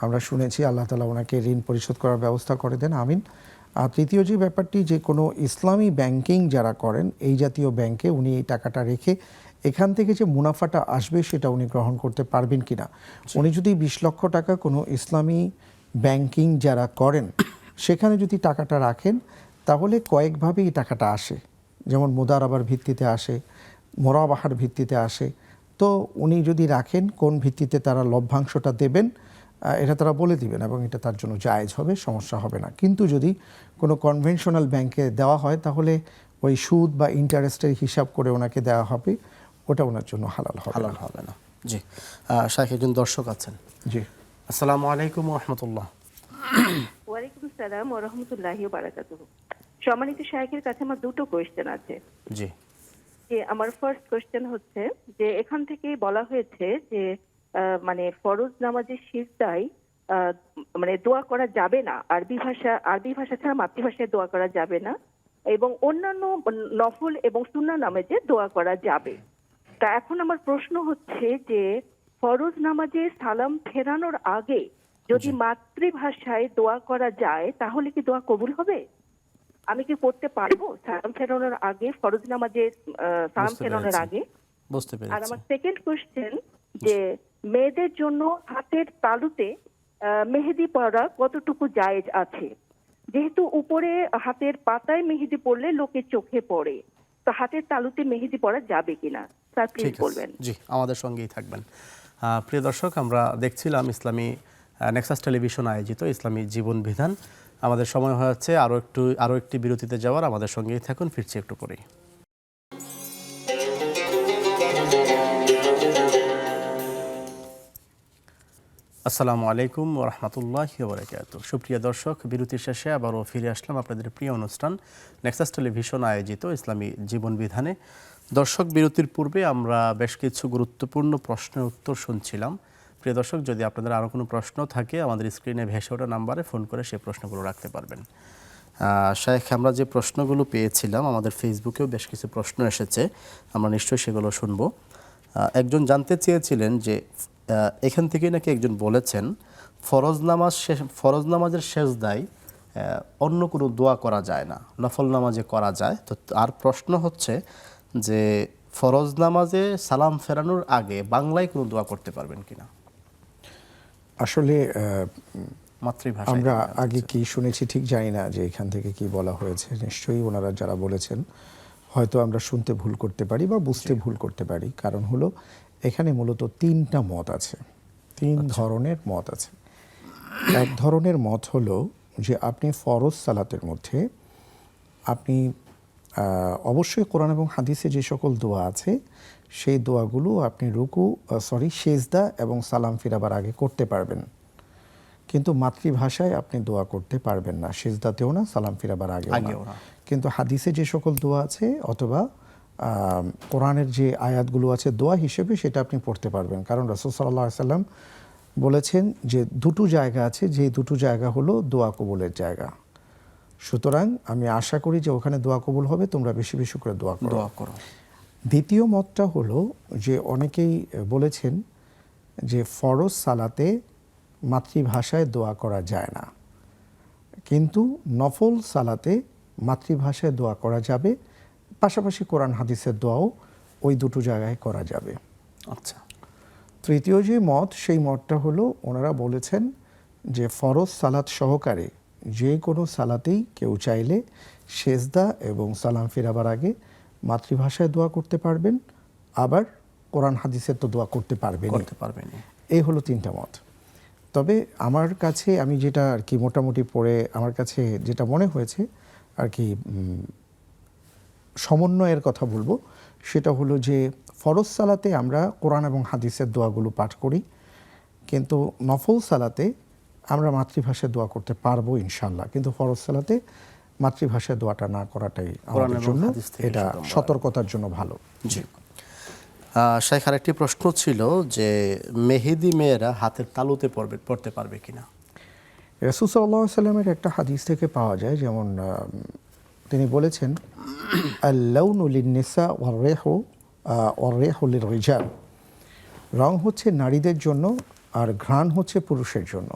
S2: আমরা শুনেছি। আল্লাহ তাআলা ওনাকে ঋণ পরিশোধ করার ব্যবস্থা করে দেন, আমিন। আর তৃতীয় যে ব্যাপারটি, যে কোনো ইসলামী ব্যাংকিং যারা করেন এই জাতীয় ব্যাংকে উনি এই টাকাটা রেখে এখান থেকে যে মুনাফাটা আসবে সেটা উনি গ্রহণ করতে পারবেন কিনা। উনি যদি 20 লক্ষ টাকা কোনো ইসলামী ব্যাংকিং যারা করেন সেখানে যদি টাকাটা রাখেন, তাহলে কয়েকভাবে এই টাকাটা আসে। যেমন মুদারাবার ভিত্তিতে আসে, মোরাবাহার ভিত্তিতে আসে। তো উনি যদি রাখেন কোন ভিত্তিতে তারা লভ্যাংশটা দেবেন এটা তারা বলে দিবেন, এবং এটা তার জন্য জায়েজ হবে, সমস্যা হবে না। কিন্তু যদি কোনো কনভেনশনাল ব্যাংকে দেওয়া হয়, তাহলে ওই সুদ বা ইন্টারেস্টের হিসাব করে ওনাকে দেওয়া হবে, ওটা ওনার জন্য হালাল হবে না।
S1: হালাল হবে না। জি। শাইখ, একজন দর্শক আছেন।
S2: জি,
S1: আসসালামু আলাইকুম ওয়া রাহমাতুল্লাহ।
S7: ওয়ালাইকুম আসসালাম ওয়া রাহমাতুল্লাহি ওয়া বারাকাতুহু। সম্মানিত শাইখের কাছে আমার দুটো কোয়েশ্চেন আছে।
S1: জি,
S7: যে আমার ফার্স্ট কোয়েশ্চেন হচ্ছে যে এখান থেকে বলা হয়েছে যে মানে ফরজ নামাজের সিজদায় মানে দোয়া করা যাবে না, আরবি ভাষা ছাড়া মাতৃভাষায় দোয়া করা যাবে না, এবং অন্যান্য নফল এবং সুন্নাহ নামাজে দোয়া করা যাবে। তা এখন আমার প্রশ্ন হচ্ছে যে ফরজ নামাজে সালাম ফেরানোর আগে যদি মাতৃভাষায় দোয়া করা যায় তাহলে কি দোয়া কবুল হবে? আমি কি করতে পারবো সালাম ফেরানোর আগে, ফরজ নামাজে সালাম
S1: বুঝতে
S7: ফেরানোর
S1: পেরেছি।
S7: আগে?
S1: বুঝতে
S7: আর
S1: পেরেছি।
S7: আমার সেকেন্ড কোশ্চেন যে মেয়েদের জন্য হাতের তালুতে মেহেদি পরা কতটুকু জায়েজ আছে? যেহেতু উপরে হাতের পাতায় মেহেদি পড়লে লোকের চোখে পড়ে, তো হাতের তালুতে মেহেদি পরা যাবে কিনা স্যার প্লিজ
S1: ঠিক আছে।
S7: বলবেন।
S1: জি, আমাদের সঙ্গেই থাকবেন। প্রিয় দর্শক, আমরা দেখছিলাম ইসলামী নেক্সাস টেলিভিশন আয়োজিত ইসলামী জীবন বিধান। আমাদের সময় হয়েছে আরও একটি বিরতিতে যাওয়ার। আমাদের সঙ্গেই থাকুন, ফিরছি একটু পরেই। আসসালামু আলাইকুম ওয়া রাহমাতুল্লাহি ওয়া বারাকাতুহু। সুপ্রিয় দর্শক, বিরতির শেষে আবারও ফিরে আসলাম আপনাদের প্রিয় অনুষ্ঠান নেক্সাস টেলিভিশন আয়োজিত ইসলামী জীবন বিধানে। দর্শক, বিরতির পূর্বে আমরা বেশ কিছু গুরুত্বপূর্ণ প্রশ্নের উত্তর শুনছিলাম। প্রিয় দর্শক, যদি আপনাদের আরও কোনো প্রশ্ন থাকে আমাদের স্ক্রিনে ভেসে ওঠা নাম্বারে ফোন করে সেই প্রশ্নগুলো রাখতে পারবেন। শাইখ, আমরা যে প্রশ্নগুলো পেয়েছিলাম, আমাদের ফেসবুকেও বেশ কিছু প্রশ্ন এসেছে, আমরা নিশ্চয়ই সেগুলো শুনব। একজন জানতে চেয়েছিলেন যে এখান থেকে নাকি একজন বলেছেন ফরজ নামাজের শেষদায় অন্য কোনো দোয়া করা যায় না, নফল নামাজে করা যায়। তো আর প্রশ্ন হচ্ছে যে ফরজ নামাজে সালাম ফেরানোর আগে বাংলায় কোনো দোয়া করতে পারবেন কিনা?
S2: আসলে
S1: মাতৃভাষায়
S2: আমরা আগে কি শুনেছি ঠিক জানি না যে এখান থেকে কি বলা হয়েছে। নিশ্চয়ই ওনারা যারা বলেছেন হয়তো আমরা শুনতে ভুল করতে পারি বা বুঝতে ভুল করতে পারি। কারণ হলো এখানে মূলত তিনটা মত আছে, তিন ধরনের মত আছে। এক ধরনের মত হলো যে আপনি ফরজ সালাতের মধ্যে আপনি অবশ্যই কোরআন এবং হাদিসে যে সকল দোয়া আছে সেই দোয়াগুলো আপনি সেজদা এবং সালাম ফিরাবার আগে করতে পারবেন, কিন্তু মাতৃভাষায় আপনি দোয়া করতে পারবেন না, সিজদাতেও না, সালাম ফিরাবার আগেও না। কিন্তু হাদিসে যে সকল দোয়া আছে অথবা কোরআনের যে আয়াতগুলো আছে দোয়া হিসেবে সেটা আপনি পড়তে পারবেন। কারণ রাসূল সাল্লাল্লাহু আলাইহি সাল্লাম বলেছেন যে দুটো জায়গা আছে, যে দুটো জায়গা হলো দোয়া কবুলের জায়গা। সুতরাং আমি আশা করি যে ওখানে দোয়া কবুল হবে, তোমরা বেশি বেশি করে দোয়া করো। দ্বিতীয় মতটা হলো যে অনেকেই বলেছেন যে ফরজ সালাতে মাতৃভাষায় দোয়া করা যায় না, কিন্তু নফল সালাতে মাতৃভাষায় দোয়া করা যাবে, পাশাপাশি কোরআন হাদিসের দোয়াও ওই দুটো জায়গায় করা যাবে।
S1: আচ্ছা,
S2: তৃতীয় যে মত, সেই মতটা হলো ওনারা বলেছেন যে ফরজ সালাত সহকারে যে কোনো সালাতেই কেউ চাইলে সেজদা এবং সালাম ফেরাবার আগে মাতৃভাষায় দোয়া করতে পারবেন, আবার কোরআন হাদিসের তো দোয়া করতে পারবেন। এই হলো তিনটা মত। তবে আমার কাছে, আমি যেটা আর কি মোটামুটি পড়ে আমার কাছে যেটা মনে হয়েছে আর কি সমন্বয়ের কথা বলবো, সেটা হলো যে ফরজ সালাতে আমরা কোরআন এবং হাদিসের দোয়াগুলো পাঠ করি, কিন্তু নফল সালাতে আমরা মাতৃভাষায় দোয়া করতে পারবো ইনশাল্লাহ, কিন্তু ফরজ সালাতে মাতৃভাষায় দোয়াটা না করাটাই আমাদের জন্য, এটা সতর্কতার জন্য ভালো।
S1: জি। শাইখ, আরেকটি প্রশ্ন ছিল যে মেহেদি মেয়েরা হাতের তালুতে পড়তে পারবে কিনা?
S2: রাসূল সাল্লাল্লাহু আলাইহি সাল্লামের একটা হাদিস থেকে পাওয়া যায়, যেমন তিনি বলেছেন আল-লাউনু লিন-নিসা ওয়ার-রিহু লির-রিজাল, রং হচ্ছে নারীদের জন্য আর ঘ্রাণ হচ্ছে পুরুষের জন্য।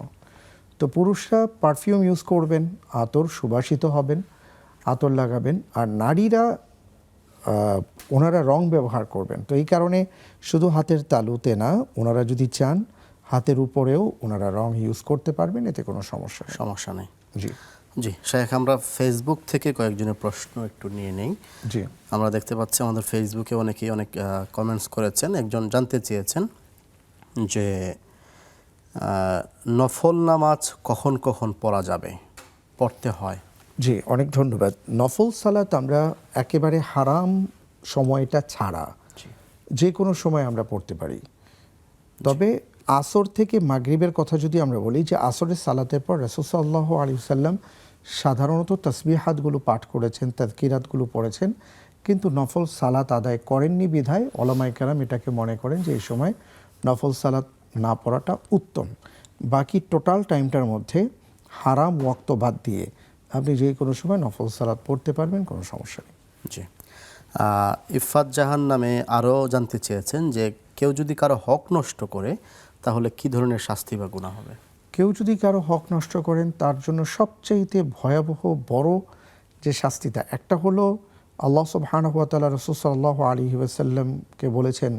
S2: তো পুরুষরা পারফিউম ইউজ করবেন, আতর, সুবাসিত হবেন, আতর লাগাবেন, আর নারীরা ওনারা রং ব্যবহার করবেন। তো এই কারণে শুধু হাতের তালুতে না, ওনারা যদি চান হাতের উপরেও ওনারা রং ইউজ করতে পারবেন, এতে কোনো সমস্যা
S1: নেই।
S2: জি
S1: জি শাইখ, আমরা ফেসবুক থেকে কয়েকজনের প্রশ্ন একটু নিয়ে নেই।
S2: জি,
S1: আমরা দেখতে পাচ্ছি আমাদের ফেসবুকে অনেকেই অনেক কমেন্টস করেছেন। একজন জানতে চেয়েছেন যে নফল নামাজ কখন কখন পড়তে হয়?
S2: জি, অনেক ধন্যবাদ। নফল সালাত আমরা একেবারে হারাম সময়টা ছাড়া যে কোনো সময় আমরা পড়তে পারি। তবে আসর থেকে মাগরিবের কথা যদি আমরা বলি, যে আসরের সালাতের পর রাসূল সাল্লাল্লাহু আলাইহি ওয়াসাল্লাম সাধারণত তাসবিহাতগুলো পাঠ করেছেন, তাযকিরাতগুলো পড়েছেন, কিন্তু নফল সালাত আদায় করেননি বিধায় উলামায়ে কেরাম এটাকে মনে করেন যে এই সময় নফল সালাত না পড়াটা উত্তম। বাকি টোটাল টাইমটার মধ্যে হারাম ওয়াক্ত বাদ দিয়ে আপনি যে কোনো সময় নফল সালাত পড়তে পারবেন, কোনো সমস্যা নেই।
S1: জি। ইফাত জাহান নামে আরও জানতে চেয়েছেন যে কেউ যদি কারো হক নষ্ট করে তাহলে কি ধরনের শাস্তি বা গুনাহ হবে?
S2: কেউ যদি কারো হক নষ্ট করেন, তার জন্য সবচাইতে ভয়াবহ বড় যে শাস্তিটা, একটা হলো আল্লাহ সুবহানাহু ওয়া তাআলা রাসূল সাল্লাল্লাহু আলাইহি ওয়াসাল্লামকে বলেছেন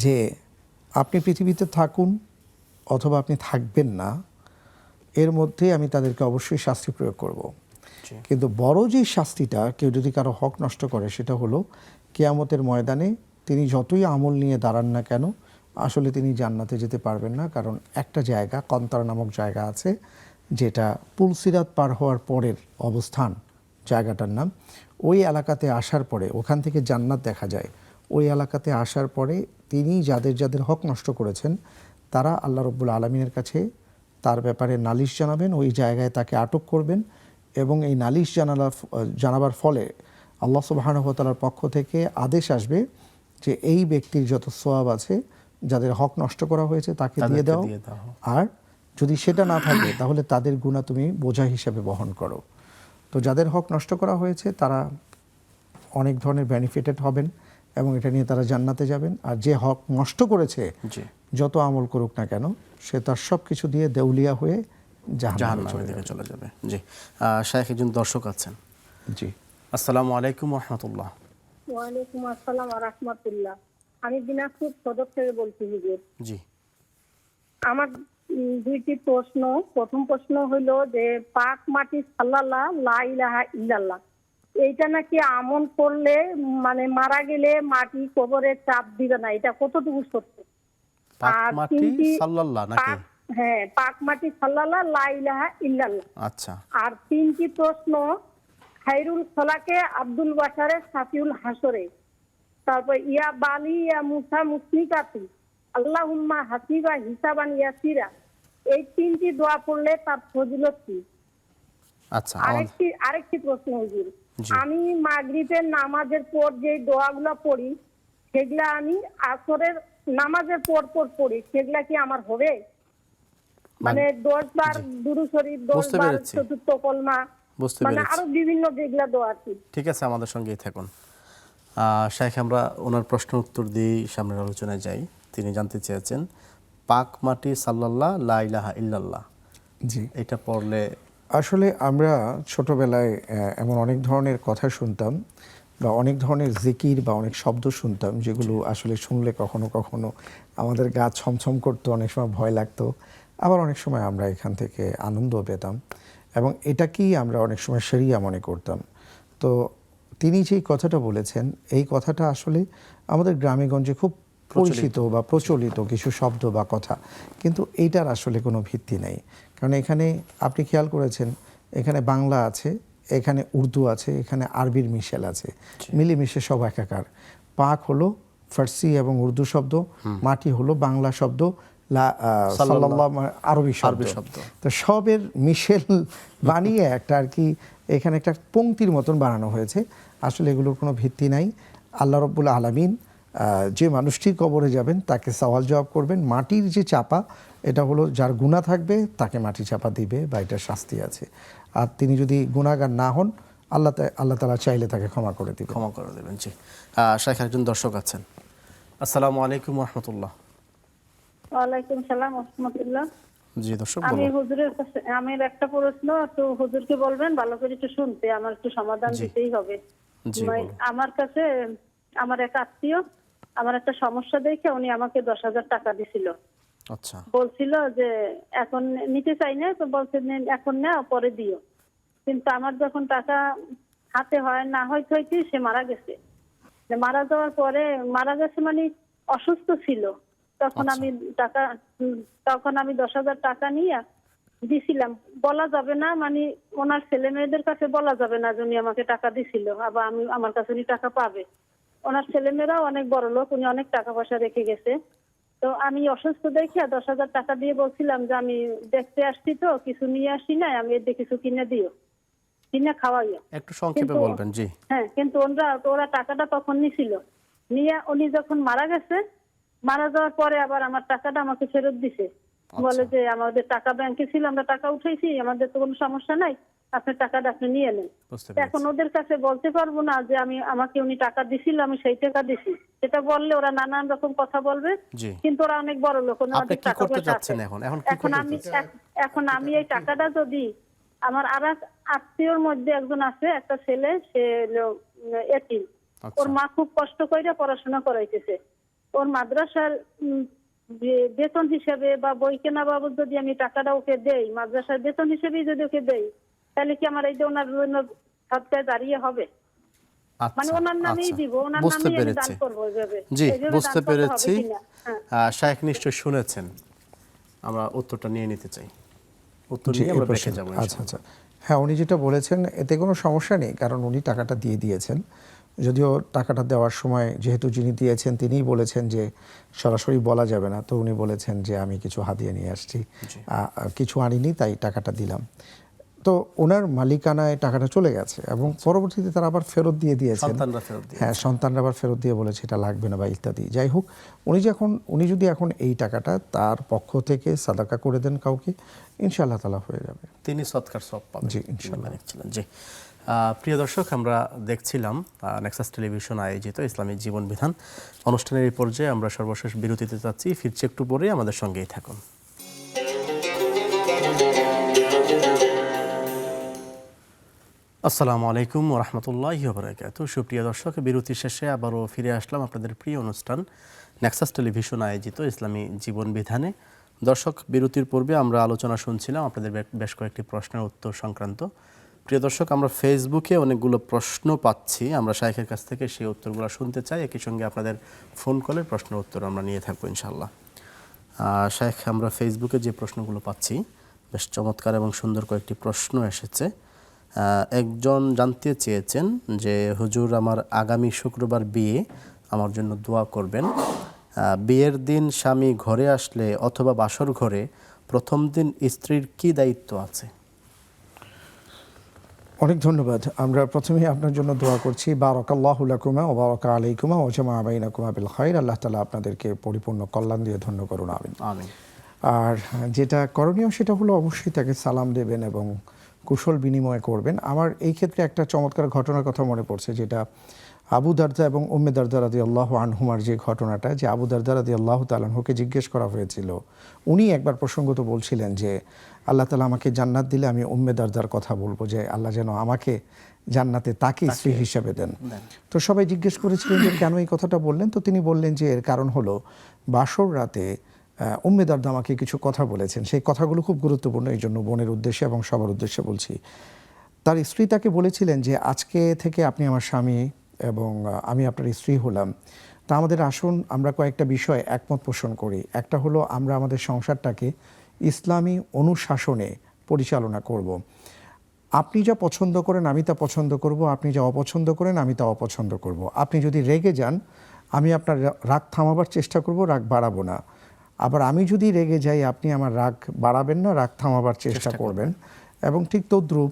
S2: যে আপনি পৃথিবীতে থাকুন অথবা আপনি থাকবেন না, এর মধ্যে আমি তাদেরকে অবশ্যই শাস্তি প্রয়োগ করব। কিন্তু বড় যে শাস্তিটা কেউ যদি কারো হক নষ্ট করে, সেটা হলো কিয়ামতের ময়দানে তিনি যতই আমল নিয়ে দাঁড়ান না কেন, আসলে তিনি জান্নাতে যেতে পারবেন না। কারণ একটা জায়গা, কন্তার নামক জায়গা আছে, যেটা পুলসিরাত পার হওয়ার পরের অবস্থান, জায়গাটার নাম। ওই এলাকাতে আসার পরে ওখান থেকে জান্নাত দেখা যায়। ওই এলাকাতে আসার পরে তিনি যাদের হক নষ্ট করেছেন, তারা আল্লাহ রাব্বুল আলামিনের কাছে তার ব্যাপারে নালিশ জানাবেন, ওই জায়গায় তাকে আটক করবেন, এবং এই নালিশ জানাবার ফলে আল্লাহ সুবহানাহু ওয়া তাআলার পক্ষ থেকে আদেশ আসবে যে এই ব্যক্তির যত সওয়াব আছে, যাদের হক নষ্ট করা হয়েছে তাকে দিয়ে দাও, আর যদি সেটা না থাকে তাহলে তাদের গুনাহ তুমি বোঝা হিসেবে বহন করো। তো যাদের হক নষ্ট করা হয়েছে তারা অনেক ধরনের বেনিফিটেড হবেন এবং এটা নিয়ে তারা জান্নাতে যাবেন। আর যে হক নষ্ট করেছে, যত আমল করুক না কেন, সে তার সব কিছু দিয়ে দেউলিয়া হয়ে জাহান্নামে
S1: চলে যাবে। জি শাইখ, একজন দর্শক আছেন।
S2: জি,
S1: আসসালামু আলাইকুম ওয়া রাহমাতুল্লাহ।
S8: ওয়া আলাইকুম আসসালাম ওয়া রাহমাতুল্লাহ। আমি দিনাজপুর সদর থেকে বলছি হুজুর।
S1: জি,
S8: আমার দুইটি প্রশ্ন। প্রথম প্রশ্ন হলো যে পাক মাটি সাল্লাল্লাহ লা ইলাহা ইল্লাল্লাহ, এইটা নাকি আমল করলে মানে মারা গেলে মাটি কবরে চাপ দিবে না, এটা কতটুকু সত্য?
S1: পাক মাটি সাল্লাল্লাহ নাকি?
S8: হ্যাঁ, পাক মাটি সাল্লাল্লাহ লা ইলাহা ইল্লাল্লাহ।
S1: আচ্ছা।
S8: আর তিনটি প্রশ্ন, খায়রুল খলাকে আব্দুল বাশারে সাফিউল হাসরে, তারপর ইয়া বালি ইয়া মুসা মুসনিকাতি আল্লাহুম্মা হাসিবা হিসাবান ইয়াসিরা, এই তিনটি দোয়া পড়লে তার ফজিলত কি?
S1: আচ্ছা।
S8: আরেকটি প্রশ্ন হুজুর, আমি মাগরিবের নামাজের পর যে দোয়াগুলো পড়ি, সেগুলা আমি আসরের নামাজের পর পড়ি, সেগুলা কি আমার হবে? মানে 10 বার দুরূদ শরীফ, 10 বার চতুর্থ কলমা, মানে আরো বিভিন্ন যেগুলা দোয়া আছে।
S1: ঠিক আছে, আমাদের সঙ্গেই থাকুন। শাইখ, আমরা ওনার প্রশ্ন উত্তর দিয়ে সামনের আলোচনায় যাই। তিনি জানতে চেয়েছেন পাক মাটি সাল্লাল্লাহ লা ইলাহা ইল্লাল্লাহ,
S2: জি,
S1: এটা পড়লে
S2: আসলে আমরা ছোটবেলায় এমন অনেক ধরনের কথা শুনতাম বা অনেক ধরনের জিকির বা অনেক শব্দ শুনতাম যেগুলো আসলে শুনলে কখনো কখনো আমাদের গা ছমছম করতো, অনেক সময় ভয় লাগতো, আবার অনেক সময় আমরা এখান থেকে আনন্দ পেতাম এবং এটাকেই আমরা অনেক সময় শরিয়া মনে করতাম। তো তিনি যেই কথাটা বলেছেন এই কথাটা আসলে আমাদের গ্রামেগঞ্জে খুব পরিচিত বা প্রচলিত কিছু শব্দ বা কথা, কিন্তু এইটার আসলে কোনো ভিত্তি নেই। কারণ এখানে আপনি খেয়াল করেছেন এখানে বাংলা আছে, এখানে উর্দু আছে, এখানে আরবির মিশেল আছে, মিলেমিশে সব একাকার। পাক হলো ফার্সি এবং উর্দু শব্দ, মাটি হলো বাংলা শব্দ, সাল্লাল্লাহ আরবি শব্দ। তো সবের মিশেল বানিয়ে একটা আর কি এখানে একটা পংক্তির মতন বানানো হয়েছে। আসলে এগুলোর কোনো ভিত্তি নাই। আল্লাহ রাব্বুল আলামিন যে মানুষটির কবরে যাবেন তাকে সওয়াল জবাব করবেন। মাটির যে চাপা এটা হলো যার গুনাহ থাকবে তাকে মাটি চাপা দিবে বা এটা শাস্তি আছে। আর তিনি যদি গুনাহগার না হন আল্লাহ তাআলা চাইলে তাকে ক্ষমা করে দেবেন।
S1: জি। শাইখ একজন দর্শক আছেন। আসসালামু আলাইকুম ওয়া রাহমাতুল্লাহ।
S8: ওয়ালাইকুম সালাম ওয়া রাহমাতুল্লাহ।
S1: জি দর্শক
S8: আমি
S1: বলুন।
S8: হুজুরের কাছে আমার একটা প্রশ্ন, তো হুজুরকে বলবেন ভালো করে একটু শুনতে, আমার একটু সমাধান দিতেই হবে।
S1: জি বলুন।
S8: আমার কাছে আমার এক আত্মীয় আমার একটা সমস্যা দেখে উনি আমাকে 10,000 টাকা দিছিল।
S1: আচ্ছা।
S8: বলছিল যে এখন নিতে চাই না, তো বলছে এখন না পরে দিও। কিন্তু আমার যখন টাকা হাতে হয় না হইতে সে মারা গেছে। মারা যাওয়ার পরে মারা গেছে মানে অসুস্থ ছিল, তখন আমি তখন আমি 10,000 টাকা নিয়ে দিছিলাম। বলা যাবে না মানে ওনার ছেলে মেয়েদের কাছে বলা যাবে না যে উনি আমাকে টাকা দিছিল, আবার আমার কাছে উনি টাকা পাবে। ওনার ছেলে মেয়েরাও অনেক বড় লোক, উনি অনেক টাকা পয়সা রেখে গেছে। তো আমি অসুস্থ দেখে 10,000 টাকা দিয়ে বলছিলাম যে আমি দেখতে আসছি তো কিছু নিয়ে আসি না, আমি এদের কিছু কিনে দিও, কিনে খাওয়াইও।
S1: একটু সংক্ষেপে বলবেন। জি।
S8: হ্যাঁ, কিন্তু ওরা টাকাটা তখন নিছিল, নিয়ে উনি যখন মারা গেছে, মারা যাওয়ার পরে আবার আমার টাকাটা আমাকে ফেরত দিছে। বলে যে আমাদের টাকা ব্যাংকে ছিল, আমরা টাকা উঠাইছি, আমাদের তো কোনো সমস্যা নাই, আপনার টাকাটা আপনি নিয়ে নেন। এখন ওদের কাছে বলতে পারবো না যে আমাকে উনি টাকা দিছিল, আমি সেই টাকা দিছি। সেটা বললে ওরা নানান রকম কথা বলবে, কিন্তু ওরা অনেক বড় লোক, ওনাদের টাকা পয়সা আছে। এখন আমি এই টাকাটা যদি আমার আর এক আত্মীয়র মধ্যে একজন আছে, একটা ছেলে, সে এতিম, ওর মা খুব কষ্ট করে পড়াশোনা করাইতেছে, ওর মাদ্রাসার বেতন হিসেবে বা বই কেনা বাবদ যদি আমি টাকাটা ওকে দেই, মাদ্রাসার বেতন হিসেবে যদি ওকে দেই, তাহলে কি আমার এই যে ওনার সৎকায় দাঁড়িয়ে হবে? মানে ওনার নামেই দিব, ওনার নামেই আমি দান করবো এইভাবে।
S1: জি, বুঝতে পেরেছি। শাইখ নিশ্চয় শুনেছেন, আমরা উত্তরটা নিয়ে নিতে চাই। উত্তর নিয়ে আমরা দেখে যাব।
S2: আচ্ছা। হ্যাঁ, উনি যেটা বলেছেন এতে কোনো সমস্যা নেই, কারণ উনি টাকাটা দিয়ে দিয়েছেন। যদিও টাকাটা দেওয়ার সময় যেহেতু যিনি দিয়েছেন তিনিই বলেছেন যে সরাসরি বলা যাবে না, তো উনি বলেছেন যে আমি কিছু হাদিয়া নিয়ে আসছি, কিছু আনিনি তাই টাকাটা দিলাম। তো ওনার মালিকানায় টাকাটা চলে গেছে এবং পরবর্তীতে তারা আবার ফেরত দিয়ে দিয়েছেন। হ্যাঁ, সন্তানরা আবার ফেরত দিয়ে বলেছে এটা লাগবে না বা ইত্যাদি। যাই হোক, উনি যদি এখন এই টাকাটা তার পক্ষ থেকে সাদাকা করে দেন কাউকে, ইনশাআল্লাহ তাআলা হয়ে যাবে,
S1: তিনি সদকার সওয়াব পাবেন।
S2: জি ইনশাআল্লাহ।
S1: জি। প্রিয় দর্শক, আমরা দেখছিলাম নেক্সাস টেলিভিশন আয়োজিত ইসলামিক জীবন বিধান অনুষ্ঠানের এই পর্যায়ে আমরা সর্বশেষ বিরতিতে যাচ্ছি। ফিরছি একটু পরে, আমাদের সঙ্গেই থাকুন। আসসালামু আলাইকুম ওয়া রাহমাতুল্লাহি ওয়া বারাকাতুহু। সুপ্রিয় দর্শক, বিরতি শেষে আবারও ফিরে আসলাম আপনাদের প্রিয় অনুষ্ঠান নেক্সাস টেলিভিশন আয়োজিত ইসলামী জীবন বিধানে। দর্শক, বিরতির পূর্বে আমরা আলোচনা শুনছিলাম আপনাদের বেশ কয়েকটি প্রশ্নের উত্তর সংক্রান্ত। প্রিয় দর্শক, আমরা ফেসবুকে অনেকগুলো প্রশ্ন পাচ্ছি, আমরা শাইখের কাছ থেকে সেই উত্তরগুলো শুনতে চাই। একই সঙ্গে আপনাদের ফোন কলের প্রশ্নের উত্তর আমরা নিয়ে থাকবো ইনশাআল্লাহ। শাইখ, আমরা ফেসবুকে যে প্রশ্নগুলো পাচ্ছি বেশ চমৎকার এবং সুন্দর কয়েকটি প্রশ্ন এসেছে। একজন জানতে চেয়েছেন যে হুজুর, আমার আগামী শুক্রবার বিয়ে, আমার জন্য দোয়া করবেন। বিয়ের দিন স্বামী ঘরে আসলে অথবা বাসর ঘরে প্রথম দিন স্ত্রীর কি দায়িত্ব আছে?
S2: অনেক ধন্যবাদ। আমরা প্রথমেই আপনার জন্য দোয়া করছি, বারাকাল্লাহু লাকুমা ওয়া বারাকা আলাইকুমা ওয়া জামা বাইনাকুমা বিল খাইর। আল্লাহ তাআলা আপনাদেরকে পরিপূর্ণ কল্যাণ দিয়ে ধন্য করুন, আমিন।
S1: আমিন।
S2: আর যেটা করণীয় সেটা হলো অবশ্যই তাকে সালাম দেবেন এবং কুশল বিনিময় করবেন। আমার এই ক্ষেত্রে একটা চমৎকার ঘটনার কথা মনে পড়ছে, যেটা আবু দারদা এবং উম্মে দারদা রাদিয়াল্লাহু আনহুমার যে ঘটনাটা, যে আবু দারদা রাদিয়াল্লাহু তাআলা আনহুকে জিজ্ঞেস করা হয়েছিল, উনি একবার প্রসঙ্গত বলছিলেন যে আল্লাহ তাআলা আমাকে জান্নাত দিলে আমি উম্মে দারদার কথা বলবো যে আল্লাহ যেন আমাকে জান্নাতে তাকে স্ত্রী হিসেবে দেন। তো সবাই জিজ্ঞেস করেছিলেন যে কেন এই কথাটা বললেন, তো তিনি বললেন যে এর কারণ হলো বাসর রাতে উম্মে দারদা আমাকে কিছু কথা বলেছেন, সেই কথাগুলো খুব গুরুত্বপূর্ণ, এই জন্য বোনের উদ্দেশ্যে এবং সবার উদ্দেশ্যে বলছি। তার স্ত্রী তাকে বলেছিলেন যে আজকে থেকে আপনি আমার স্বামী এবং আমি আপনার স্ত্রী হলাম, তা আমাদের আসুন আমরা কয়েকটা বিষয়ে একমত পোষণ করি। একটা হলো আমরা আমাদের সংসারটাকে ইসলামী অনুশাসনে পরিচালনা করব। আপনি যা পছন্দ করেন আমি তা পছন্দ করব, আপনি যা অপছন্দ করেন আমি তা অপছন্দ করব। আপনি যদি রেগে যান আমি আপনার রাগ থামাবার চেষ্টা করব, রাগ বাড়াবো না। আবার আমি যদি রেগে যাই আপনি আমার রাগ বাড়াবেন না, রাগ থামাবার চেষ্টা করবেন। এবং ঠিক তদ্রূপ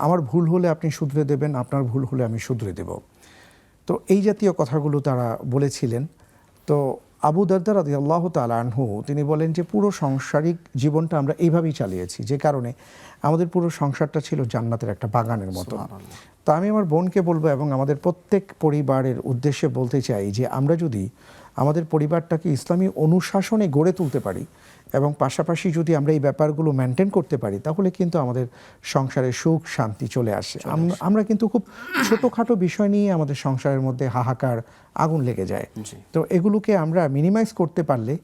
S2: আমার ভুল হলে আপনি শুধরে দেবেন, আপনার ভুল হলে আমি শুধরে দেব। তো এই জাতীয় কথাগুলো তারা বলেছিলেন। তো আবু দারদা রাদিয়াল্লাহু তাআলা আনহু তিনি বলেন যে পুরো সাংসারিক জীবনটা আমরা এইভাবেই চালিয়েছি, যে কারণে আমাদের পুরো সংসারটা ছিল জান্নাতের একটা বাগানের মতো। তো আমি আমার বোনকে বলবো এবং আমাদের প্রত্যেক পরিবারের উদ্দেশ্যে বলতে চাই যে আমরা যদি আমাদের পরিবারটাকে ইসলামী অনুশাসনে গড়ে তুলতে পারি এবং পাশাপাশি যদি আমরা এই ব্যাপারগুলো মেনটেন করতে পারি, তাহলে কিন্তু আমাদের সংসারে সুখ শান্তি চলে আসে। আমরা কিন্তু খুব ছোটোখাটো বিষয় নিয়ে আমাদের সংসারের মধ্যে হাহাকার আগুন লেগে যায়। তো এগুলোকে আমরা মিনিমাইজ করতে পারলে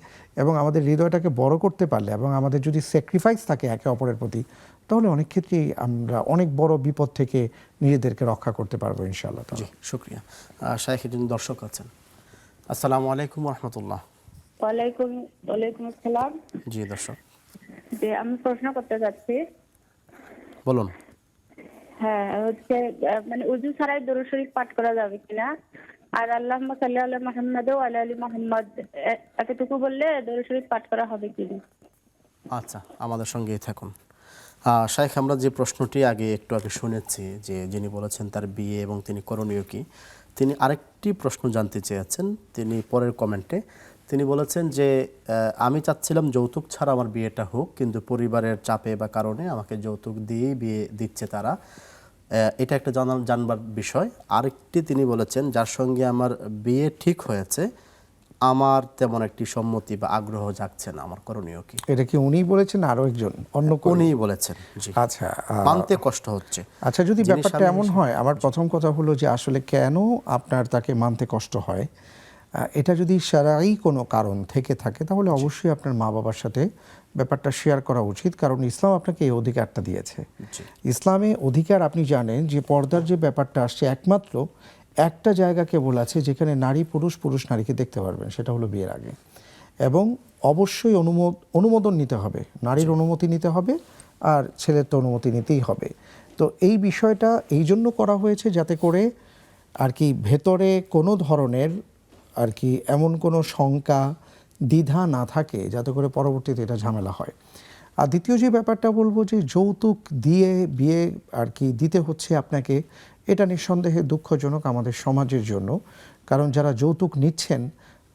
S2: এবং আমাদের হৃদয়টাকে বড় করতে পারলে এবং আমাদের যদি স্যাক্রিফাইস থাকে একে অপরের প্রতি, তাহলে অনেক ক্ষেত্রেই আমরা অনেক বড় বিপদ থেকে নিজেদেরকে রক্ষা করতে পারবো ইনশাআল্লাহ।
S1: জি, শুকরিয়া। শাইখ, একজন দর্শক আছেন। আসসালামু আলাইকুম ওয়া রাহমাতুল্লাহ।
S8: ওয়ালাইকুম আসসালাম।
S1: জি দর্শক,
S8: যে আমি প্রশ্ন করতে চাচ্ছি।
S1: বলুন।
S8: হ্যাঁ, হচ্ছে মানে উযু ছাড়াই দরুদ শরীফ পাঠ করা যাবে কিনা, আর আল্লাহুম্মা সাল্লি আলা মুহাম্মাদ ওয়া আলা আলি মুহাম্মাদ এতটুকু বললে দরুদ শরীফ পাঠ করা হবে কিনা?
S1: আচ্ছা, আমাদের সঙ্গেই থাকুন। শাইখ, আমরা যে প্রশ্নটি একটু আগে শুনেছি যে যিনি বলেছেন তার বিয়ে এবং তিনি করণীয় কি, তিনি আরেকটি প্রশ্ন জানতে চেয়েছেন। তিনি পরের কমেন্টে তিনি বলেছেন যে আমি চাচ্ছিলাম যৌতুক ছাড়া আমার বিয়েটা হোক, কিন্তু পরিবারের চাপে বা কারণে আমাকে যৌতুক দিয়েই বিয়ে দিচ্ছে তারা। এটা একটা জানবার বিষয়। আরেকটি তিনি বলেছেন যার সঙ্গে আমার বিয়ে ঠিক হয়েছে, আমার তেমন একটি সম্মতি বা আগ্রহ জাগছে না, আমার করণীয় কি?
S2: এটা কি উনি বলেছেন আরো একজন অন্য
S1: উনিই বলেছেন। জি।
S2: আচ্ছা,
S1: মানতে কষ্ট হচ্ছে।
S2: আচ্ছা, যদি ব্যাপারটা এমন হয়, আমার প্রথম কথা হলো যে আসলে কেন আপনার তাকে মানতে কষ্ট হয়, এটা যদি শারঈ কোনো কারণ থেকে থাকে তাহলে অবশ্যই আপনার মা বাবার সাথে ব্যাপারটা শেয়ার করা উচিত, কারণ ইসলাম আপনাকে এই অধিকারটা দিয়েছে। ইসলামে অধিকার আপনি জানেন যে পর্দার যে ব্যাপারটা আসছে একমাত্র একটা জায়গা কেবল আছে যেখানে নারী পুরুষ নারীকে দেখতে পারবেন, সেটা হলো বিয়ের আগে। এবং অবশ্যই অনুমোদন নিতে হবে, নারীর অনুমতি নিতে হবে আর ছেলের তো অনুমতি নিতেই হবে। তো এই বিষয়টা এই জন্য করা হয়েছে যাতে করে আর কি ভেতরে কোনো ধরনের আর কি এমন কোনো শঙ্কা দ্বিধা না থাকে যাতে করে পরবর্তীতে এটা ঝামেলা হয়। আর দ্বিতীয় যে ব্যাপারটা বলবো যে যৌতুক দিয়ে বিয়ে আর কি দিতে হচ্ছে আপনাকে, এটা নিঃসন্দেহে দুঃখজনক আমাদের সমাজের জন্য। কারণ যারা যৌতুক নিচ্ছেন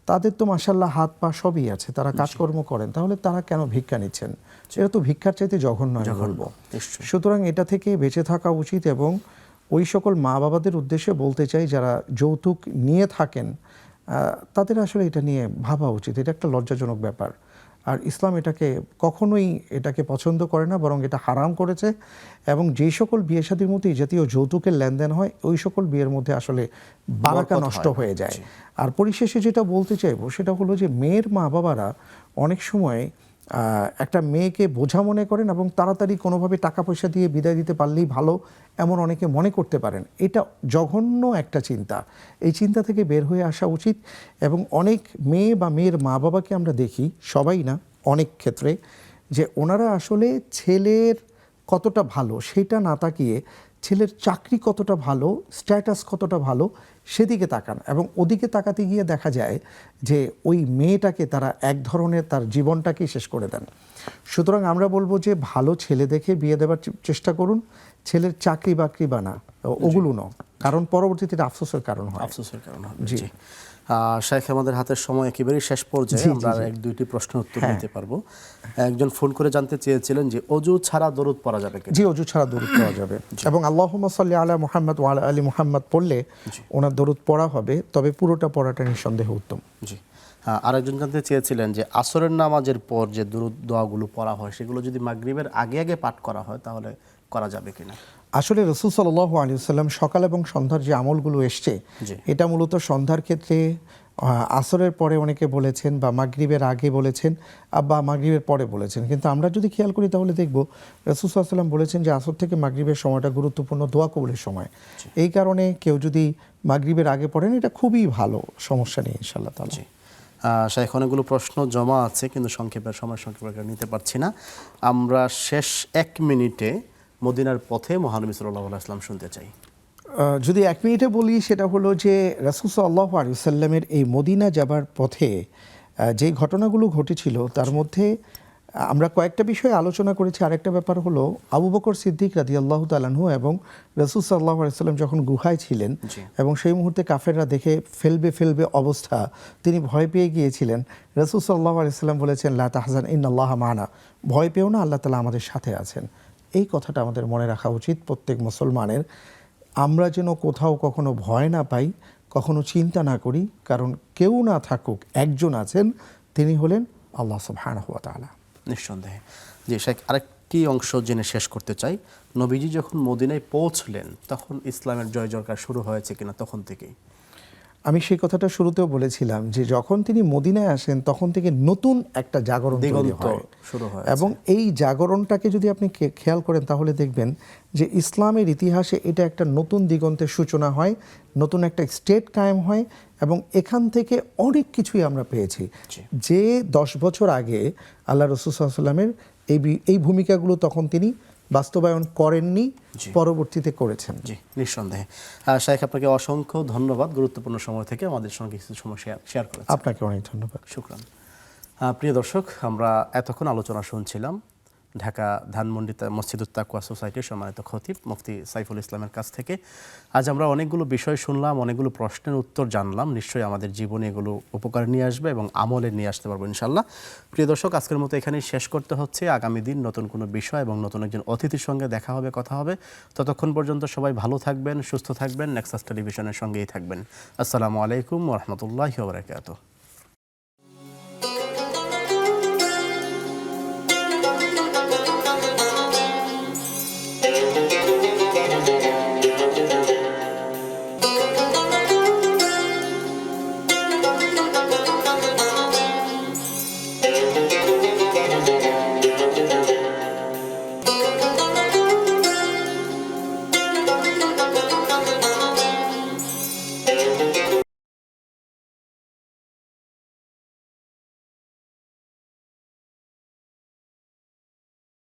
S2: তাদের তো মাশাআল্লাহ হাত পা সবই আছে, তারা কাজকর্ম করেন, তাহলে তারা কেন ভিক্ষা নিচ্ছেন? এটা তো ভিক্ষার চাইতে জঘন্য আমি বলবো। সুতরাং এটা থেকে বেঁচে থাকা উচিত। এবং ওই সকল মা বাবাদের উদ্দেশ্যে বলতে চাই যারা যৌতুক নিয়ে থাকেন তাদের আসলে এটা নিয়ে ভাবা উচিত। এটা একটা লজ্জাজনক ব্যাপার, আর ইসলাম কখনোই এটাকে পছন্দ করে না, বরং এটা হারাম করেছে। এবং যেই সকল বিয়ে শাদীর মধ্যে জাতীয় যৌতুকের লেনদেন হয় ওই সকল বিয়ের মধ্যে আসলে বারাকা নষ্ট হয়ে যায়। আর পরিশেষে যেটা বলতে চাইবো সেটা হলো যে মেয়ের মা বাবারা অনেক সময় একটা মেয়েকে বোঝা মনে করেন এবং তাড়াতাড়ি কোনোভাবে টাকা পয়সা দিয়ে বিদায় দিতে পারলেই ভালো, এমন অনেকে মনে করতে পারেন। এটা জঘন্য একটা চিন্তা, এই চিন্তা থেকে বের হয়ে আসা উচিত। এবং অনেক মেয়ে বা মেয়ের মা বাবাকে আমরা দেখি, সবাই না, অনেক ক্ষেত্রে, যে ওনারা আসলে ছেলের কতটা ভালো সেটা না তাকিয়ে ছেলের চাকরি কতটা ভালো, স্ট্যাটাস কতটা ভালো সেদিকে তাকান, এবং ওদিকে তাকাতে গিয়ে দেখা যায় যে ওই মেয়েটাকে তারা এক ধরনের তার জীবনটাকেই শেষ করে দেন। সুতরাং আমরা বলবো যে ভালো ছেলে দেখে বিয়ে দেওয়ার চেষ্টা করুন, ছেলের চাকরি বাকরি বা না, ওগুলো নয়, কারণ পরবর্তীতে এটা আফসোসের কারণ হয়।
S1: আফসোসের কারণ হবে। জি শাইখ, আমাদের হাতের সময় একেবারেই শেষ পর্যায়ে, আমরা আর এক দুইটি প্রশ্নের উত্তর দিতে পারবো। একজন ফোন করে জানতে চেয়েছিলেন যে অজু ছাড়া দরুদ পড়া যাবে কিনা?
S2: জি, অজু ছাড়া দরুদ পড়া যাবে এবং আল্লাহুম্মা সাল্লি আলা মুহাম্মদ ওয়া আলা আলি মুহাম্মদ পড়লে ওনার দরুদ পড়া হবে, তবে পুরোটা পড়াটা নিঃসন্দেহে উত্তম।
S1: জি, আরেকজন জানতে চেয়েছিলেন যে আসরের নামাজের পর যে দরুদ দোয়াগুলো পড়া হয় সেগুলো যদি মাগরিবের আগে আগে পাঠ করা হয় তাহলে করা যাবে কিনা?
S2: আসলে রাসূল সাল্লাল্লাহু আলাইহি ওয়াসাল্লাম সকাল এবং সন্ধ্যার যে আমলগুলো এসছে, এটা মূলত সন্ধ্যার ক্ষেত্রে আসরের পরে অনেকে বলেছেন, বা মাগরিবের আগে বলেছেন, বা মাগরিবের পরে বলেছেন। কিন্তু আমরা যদি খেয়াল করি তাহলে দেখব রাসূল সাল্লাল্লাহু আলাইহি ওয়াসাল্লাম বলেছেন যে আসর থেকে মাগরিবের সময়টা গুরুত্বপূর্ণ দোয়া কবুলের সময়। এই কারণে কেউ যদি মাগরিবের আগে পড়েন এটা খুবই ভালো, সমস্যা নেই ইনশাআল্লাহ তাআলা।
S1: শাইখ, অনেকগুলো প্রশ্ন জমা আছে কিন্তু সময় সংক্ষেপে নিতে পারছি না। আমরা শেষ 1 মিনিটে মদিনার পথে মহানবী সাল্লাল্লাহু আলাইহি ওয়াসাল্লাম শুনতে চাই।
S2: যদি 1 মিনিটে বলি, সেটা হলো যে রাসূল সাল্লাল্লাহু আলাইহি ওয়াসাল্লামের এই মদিনা যাবার পথে যে ঘটনাগুলো ঘটেছিল তার মধ্যে আমরা কয়েকটা বিষয়ে আলোচনা করেছি। আরেকটা ব্যাপার হলো আবু বকর সিদ্দিক রাদিয়াল্লাহু তাআলা আনহু এবং রাসূল সাল্লাল্লাহু আলাইহি ওয়াসাল্লাম যখন গুহায় ছিলেন এবং সেই মুহূর্তে কাফেররা দেখে ফেলবে অবস্থা, তিনি ভয় পেয়ে গিয়েছিলেন। রাসূল সাল্লাল্লাহু আলাইহি ওয়াসাল্লাম বলেছেন, লা তাহজান ইন্নাল্লাহা মা'ানা, ভয় পেও না, আল্লাহ তাআলা আমাদের সাথে আছেন। এই কথাটা আমাদের মনে রাখা উচিত প্রত্যেক মুসলমানের। আমরা যেন কোথাও কখনো ভয় না পাই, কখনো চিন্তা না করি, কারণ কেউ না থাকুক একজন আছেন, তিনি হলেন আল্লাহ সুবহানাহু ওয়া তাআলা।
S1: নিঃসন্দেহে। জি শাইখ, আরেকটি অংশ জেনে শেষ করতে চাই। নবীজি যখন মদিনায় পৌঁছলেন তখন ইসলামের জয় জয়কার শুরু হয়েছে কিনা তখন থেকেই?
S2: আমি সেই কথাটা শুরুতেও বলেছিলাম যে যখন তিনি মদিনায় আসেন তখন থেকে নতুন একটা জাগরণ
S1: শুরু হয়,
S2: এবং এই জাগরণটাকে যদি আপনি খেয়াল করেন তাহলে দেখবেন যে ইসলামের ইতিহাসে এটা একটা নতুন দিগন্তের সূচনা হয়, নতুন একটা স্টেট কায়েম হয় এবং এখান থেকে অনেক কিছুই আমরা পেয়েছি যে 10 বছর আগে আল্লাহ রাসূল সাল্লাল্লাহু আলাইহি ওয়াসাল্লামের এই ভূমিকাগুলো তখন তিনি বাস্তবায়ন করেননি, পরবর্তীতে করেছেন।
S1: জি, নিঃসন্দেহে। শাইখ, আপনাকে অসংখ্য ধন্যবাদ গুরুত্বপূর্ণ সময় থেকে আমাদের সঙ্গে কিছু সময় শেয়ার করেছেন।
S2: আপনাকে অনেক ধন্যবাদ।
S1: শুকরান। প্রিয় দর্শক, আমরা এতক্ষণ আলোচনা শুনছিলাম ঢাকা ধানমন্ডি মসজিদুত তাকওয়া সোসাইটির সম্মানিত খতিব মুফতি সাইফুল ইসলামের কাছ থেকে। আজ আমরা অনেকগুলো বিষয় শুনলাম, অনেকগুলো প্রশ্নের উত্তর জানলাম। নিশ্চয়ই আমাদের জীবনে এগুলো উপকার নিয়ে আসবে এবং আমলে নিয়ে আসতে পারবো ইনশাআল্লাহ। প্রিয় দর্শক, আজকের মতো এখানেই শেষ করতে হচ্ছে। আগামী দিন নতুন কোনো বিষয় এবং নতুন একজন অতিথির সঙ্গে দেখা হবে, কথা হবে। ততক্ষণ পর্যন্ত সবাই ভালো থাকবেন, সুস্থ থাকবেন, নেক্সাস টেলিভিশনের সঙ্গেই থাকবেন। আসসালামু আলাইকুম ওয়া রাহমাতুল্লাহি ওয়া বারাকাতুহু।